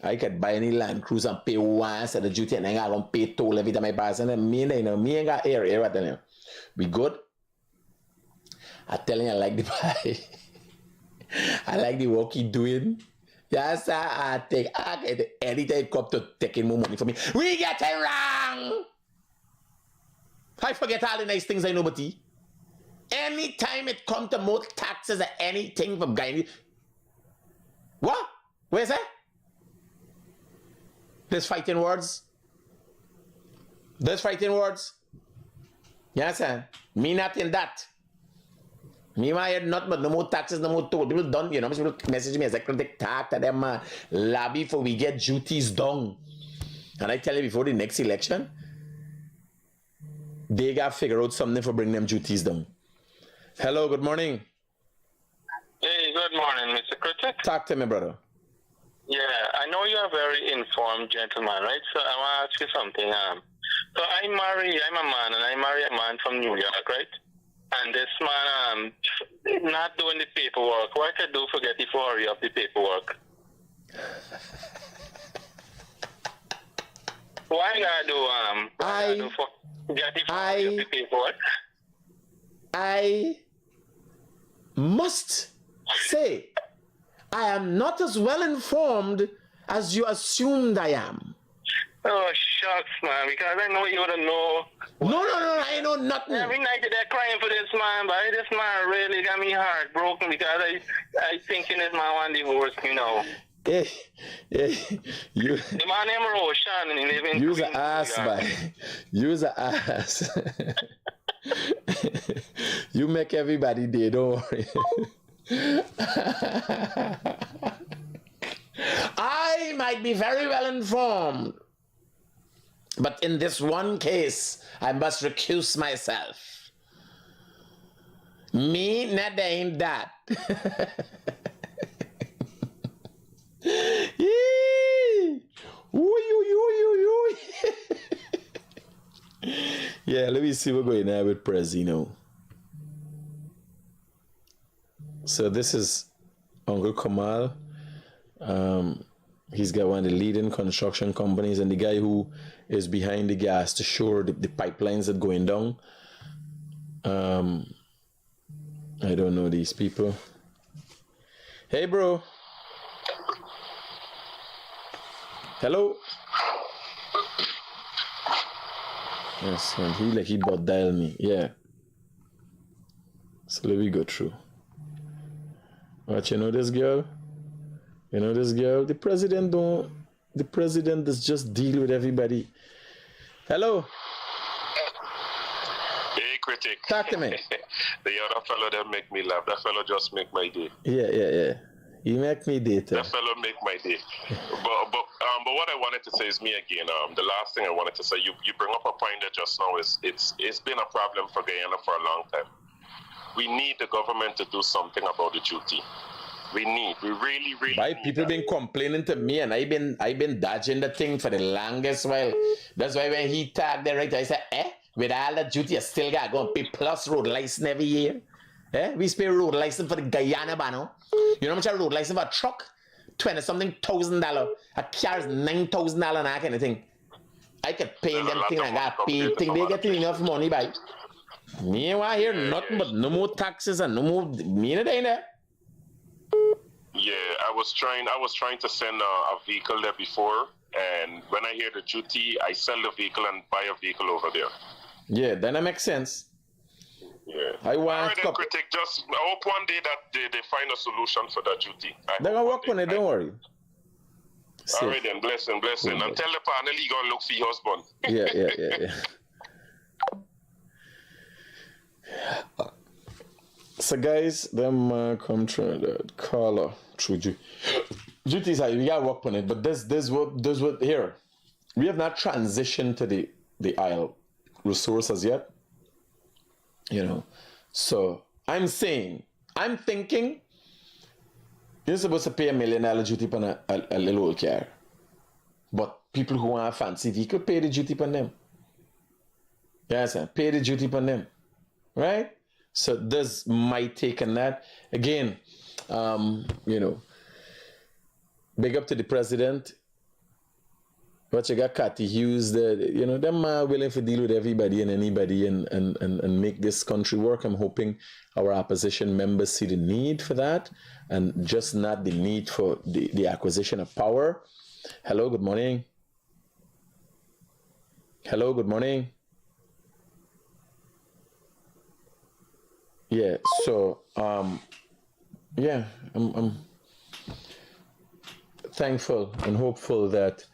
I could buy any Land Cruiser and pay once at the duty and then I gonna pay toll every time I pass. And me ain't got air I tell you. We good? I tell you I like the pie. I like the work he doing. Yes, I take anytime it come to taking more money from me. We get it wrong. I forget all the nice things I know, but anytime it come to more taxes or anything from Guyanese. What? Where's that? There's fighting words. There's fighting words. Yes, sir. Me not in that. Me my head not, but no more taxes, no more toll. People done, you know, people message me as a critic tax to them lobby for we get duties done. And I tell you before the next election, they got to figure out something for bringing them duties down. Hello, good morning. Hey, good morning, Mr. Critic. Talk to me, brother. Yeah, I know you're a very informed gentleman, right? So I want to ask you something. So I'm a man, and I marry a man from New York, right? And this man not doing the paperwork. What I could do for get the hurry up the paperwork? What I gotta do for get the hurry up the paperwork? I must say I am not as well informed as you assumed I am. Oh, shucks, man, because I know you would know. No, I know nothing. Every night they're crying for this man, but this man really got me heartbroken because I thinking this man want divorce, you know. You the man named Roshan and he live in use an ass, boy. Use an ass. You make everybody day, don't worry. I might be very well informed, but in this one case, I must recuse myself. Me, not ain't that. Yeah, let me see what's going on with Prez, you know. So this is Uncle Kamal. He's got one of the leading construction companies and the guy who is behind the gas to shore the pipelines that going down. I don't know these people. Hey, bro. Hello. Yes, man. He bought dial me. Yeah. So let me go through. But you know this girl? You know this girl? The president does just deal with everybody. Hello. Hey, Critic. Talk to me. The other fellow that make me laugh. That fellow just make my day. Yeah. You make me day. That fellow make my day. But what I wanted to say is me again. The last thing I wanted to say, you bring up a point that just now is it's been a problem for Guyana for a long time. We need the government to do something about the duty. We really Why need people that. been complaining to me and I've been dodging the thing for the longest while. That's why when he tagged there, right, I said, with all that duty, I still got to go and pay plus road license every year. We pay road license for the Guyana bano. You know how much a road license for a truck? $20-something thousand. A car is $9,000 and that kind of thing. I could pay them thing I got paid thing. They getting enough money by. Me want to hear nothing but no more taxes and no more. Me in there. Yeah, I was trying to send a vehicle there before, and when I hear the duty, I sell the vehicle and buy a vehicle over there. Yeah, then that makes sense. Yeah. I want All right, then, Critic. Just I hope one day that they find a solution for that duty. They're gonna work on it. Don't worry. All right then, blessing. And tell the panel he gonna look for your husband. Yeah. So guys, them come Trinidad, Carla, through duties. We gotta work on it, but this what here. We have not transitioned to the Isle resources yet. You know, so I'm thinking, you're supposed to pay $1 million duty on a little old car, but people who want a fancy vehicle pay the duty on them. Yes, pay the duty on them, right? So this my take on that. Again, you know, big up to the president. But you got Cathy Hughes, you know, them are willing to deal with everybody and anybody and make this country work. I'm hoping our opposition members see the need for that and just not the need for the acquisition of power. Hello, good morning. Hello, good morning. Yeah, so, yeah, I'm thankful and hopeful that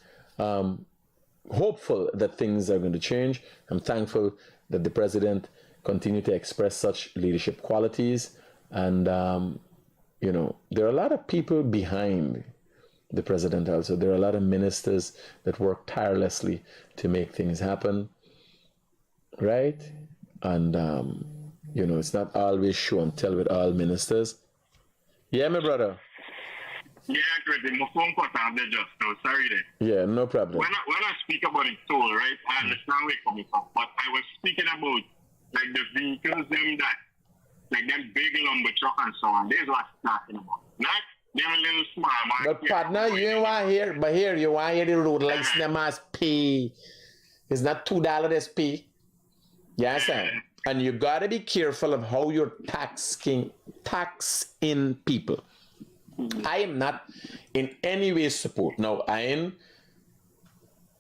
things are going to change. I'm thankful that the president continue to express such leadership qualities. And, you know, there are a lot of people behind the president also. There are a lot of ministers that work tirelessly to make things happen, right? And, you know, it's not always show and tell with all ministers. Yeah, my brother. Yeah, Critic, my phone cut off there just now. Sorry there. Yeah, no problem. When I speak about it toll, right, I understand where you're coming from. But I was speaking about like the vehicles, them that, like them big lumber truck and so on. This is what I'm talking about. Not them little small man. But partner, you ain't want to hear, but here you want to hear the road lights them as pay. It's not $2 this pay. Yes, sir. And you gotta be careful of how you're taxing people. I am not in any way support. Now, I ain't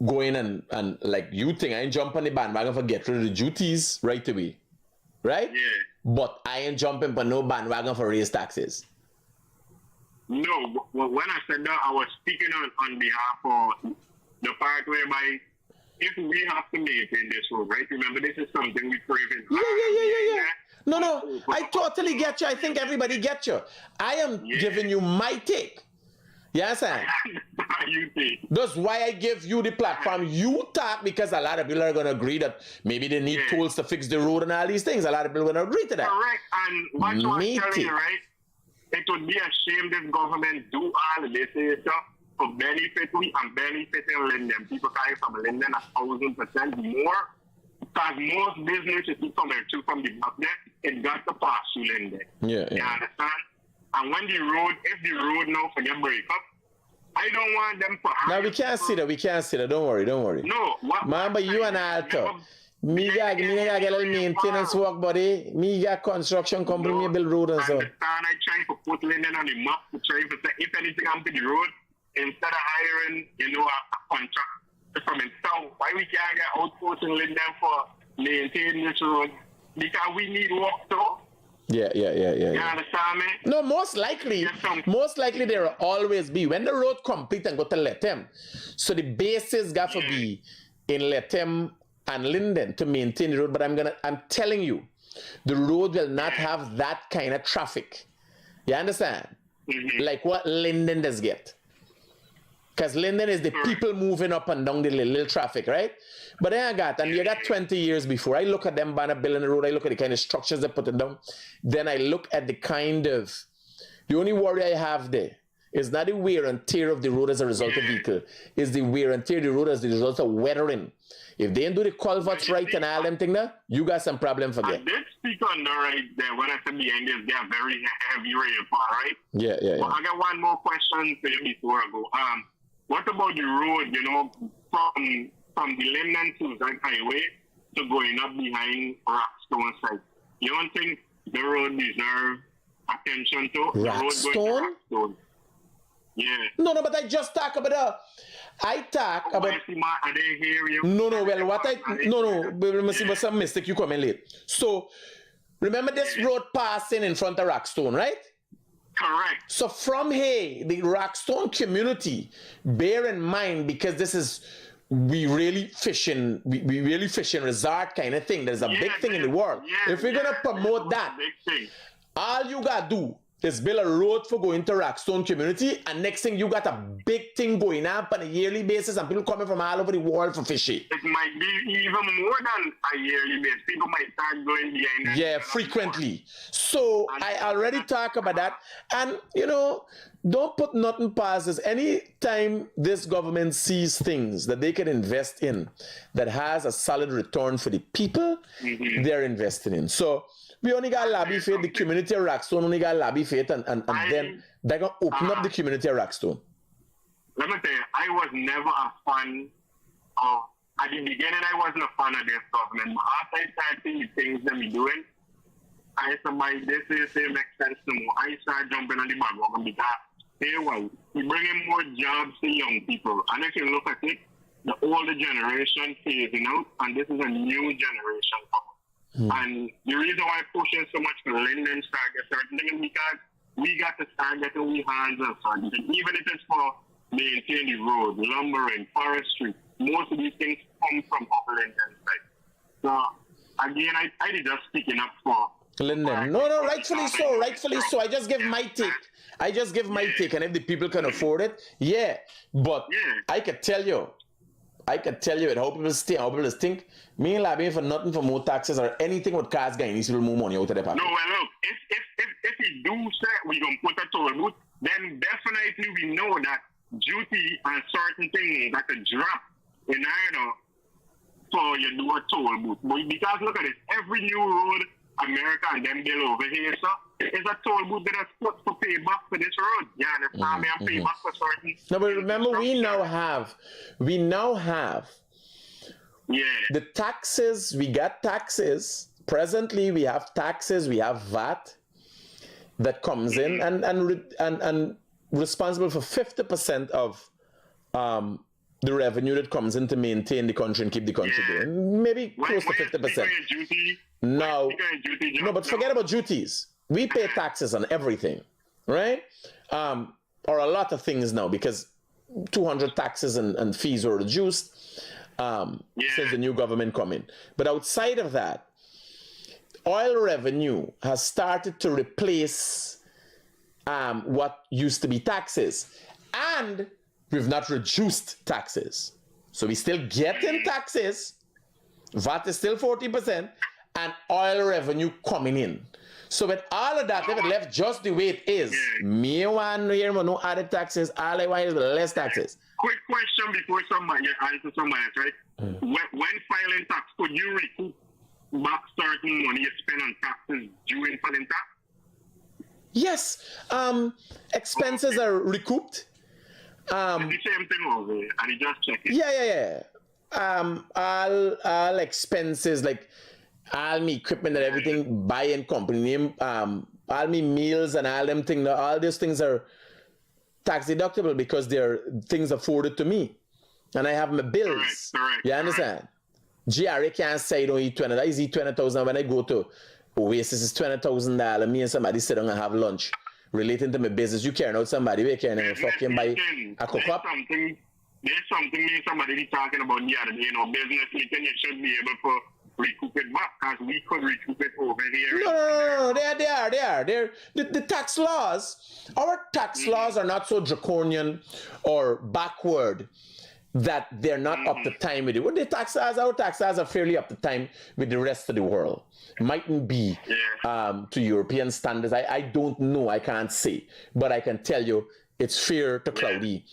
going and like you think, I ain't jump on the bandwagon for get rid of the duties right away. Right? Yeah. But I ain't jumping for no bandwagon for raise taxes. No, when I said that, I was speaking on behalf of the part whereby if we have to maintain this road, right? Remember, this is something we crave in. Yeah. No, I totally get you. I think everybody gets you. I am giving you my take. Yes, sir. You think. That's why I give you the platform. You talk because a lot of people are going to agree that maybe they need tools to fix the road and all these things. A lot of people are going to agree to that. Correct. And what you are telling you, right? It would be a shame this government do all of this stuff for benefit we and benefiting Linden. People coming from Linden 1,000% more. Because most businesses who come through from the back there, it got to pass through Linden. Yeah. You understand? And when if the road now for them break up, I don't want them to now we can't see that. Don't worry. No. Man, but you and I talk. Me got get a little maintenance work, buddy. Me got construction company, me build road and so. I try to put Linden on the map to try to say if anything happens to the road, instead of hiring, a contract from itself, why we can't get outposts in Linden for maintaining this road? Because we need work too. Yeah. You understand me? No, most likely there will always be. When the road complete and go to Letem, so the basis got to be in Letem and Linden to maintain the road. But I'm telling you, the road will not have that kind of traffic. You understand? Mm-hmm. Like what Linden does get. Because Linden is the people moving up and down the little traffic, right? But then you got 20 years before. I look at them banner building the road, I look at the kind of structures they put it down. Then I look at the only worry I have there is not the wear and tear of the road as a result of vehicle. It's the wear and tear of the road as the result of weathering. If they didn't do the culverts right and all them things there, you got some problem for I did speak on the right there. When I said behind this, they are very heavy rainfall, right? Yeah. Well, I got one more question for you before I go. What about the road, from the Linden to that highway to going up behind Rockstone side? You don't think the road deserves attention to? Rockstone? The road going to Rockstone. Yeah. No, but I just talk about I talk about. I didn't hear you. No. Well, let me see, but some mistake you come in late. So, remember this road passing in front of Rockstone, right? Correct. So from here, the Rockstone community, bear in mind, because this is, we really fishing resort kind of thing. There's a big thing in the world. If we're gonna promote that, all you gotta do is build a road for going to Rockstone community, and next thing you got a big thing going up on a yearly basis, and people coming from all over the world for fishing. It might be even more than a yearly basis. People might start going behind that. Yeah, frequently. So I already talk about that, and you know, don't put nothing past this. Anytime this government sees things that they can invest in that has a solid return for the people, they're investing in. So we only got lobby for it. The community of Rockstone only got lobby for it, and then they're going to open up the community of Rockstone. Let me tell you, I was never a fan of, at the beginning, I wasn't a fan of this government. But after I started seeing the things that we're doing, I said, my this makes sense no more. I started jumping on the bandwagon because, hey, well, we're bringing more jobs to young people. And if you look at it, the older generation phasing out, and this is a new generation coming. And the reason why I'm pushing so much to lend and start get certain things because we got to start getting we hands on certain things. Even if it's for maintaining the road, lumbering, forestry, most of these things come from upland and side. So again, I did just speaking up for Linden. No, rightfully so. I just give my take. And if the people can afford it, yeah. But I could tell you it, how people stay, how people think. Me and Labby for nothing for more taxes or anything with cars Guyanese will move money out of the pocket. No, well, look, if we do say we're going to put a toll booth, then definitely we know that duty and certain things that could drop in either for you do a toll booth. But because look at it, every new road America and them build over here, so it's a toll booth that is put for payback for this road. Yeah, and it's payback for certain. No, but remember, we now have the taxes. We got taxes. Presently, we have taxes. We have VAT that comes in and responsible for 50% of the revenue that comes in to maintain the country and keep the country going. Maybe close to 50%. No, but forget about duties. We pay taxes on everything, right? Or a lot of things now because 200 taxes and fees were reduced since the new government come in. But outside of that, oil revenue has started to replace what used to be taxes. And we've not reduced taxes. So we still get in taxes. VAT is still 40%. And oil revenue coming in. So with all of that, if it left just the way it is, me want to hear no added taxes, all I want is less taxes. Quick question before somebody answer somebody, right? When filing tax, could you recoup back certain money you spend on taxes during filing tax? Yes. Expenses are recouped. It's the same thing over here, and you just check it. Yeah. All expenses, like all me equipment and everything, buying company name, all me meals and all them things, all these things are tax deductible because they're things afforded to me. And I have my bills. Correct. You understand? GRA can't say don't eat 20. I eat 20,000 when I go to Oasis, it's $20,000. Me and somebody sit down and have lunch relating to my business. You care out somebody, we care now fucking buy a cook up. There's something me somebody be talking about the other day, business meeting, you should be able to recoup it back because we could recoup it over here. No, they are. The tax laws, our tax laws are not so draconian or backward that they're not up to time with it. What the tax laws, our tax laws are fairly up to time with the rest of the world. Mightn't be to European standards. I don't know, I can't say. But I can tell you it's fair to cloudy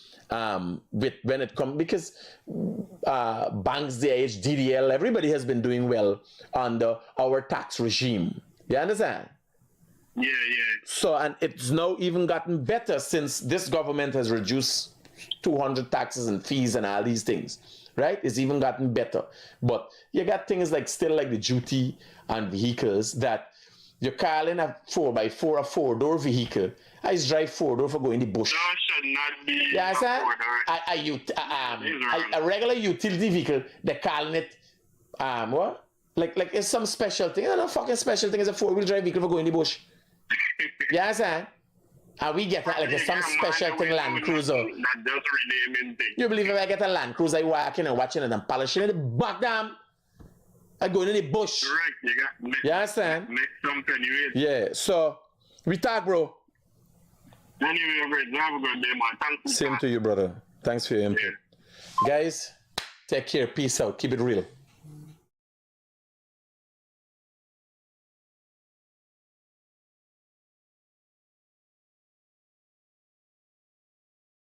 with when it comes, because banks, DIH, DDL, everybody has been doing well under our tax regime. You understand? Yeah. So, and it's now even gotten better since this government has reduced 200 taxes and fees and all these things, right? It's even gotten better. But you got things like still like the duty on vehicles that you're calling a 4x4 a 4-door vehicle. I just drive 4-door for going in the bush. That should not be yeah, a regular utility vehicle, they're calling it what? Like it's some special thing. No fucking special thing. It's a 4-wheel drive vehicle for going in the bush. Yeah, sir. And we get like some Yeah, special man, thing we Land do Cruiser. Not just renaming thing. You believe if I get a Land Cruiser, I walking and watching it and polishing it, back down. I go in the bush. Correct. You got You understand? make something anyways. Yeah, so we talk, bro. Anyway, bro, have a good day, man. Thank you. Same to you, brother. Thanks for your input. Yeah. Guys, take care. Peace out. Keep it real.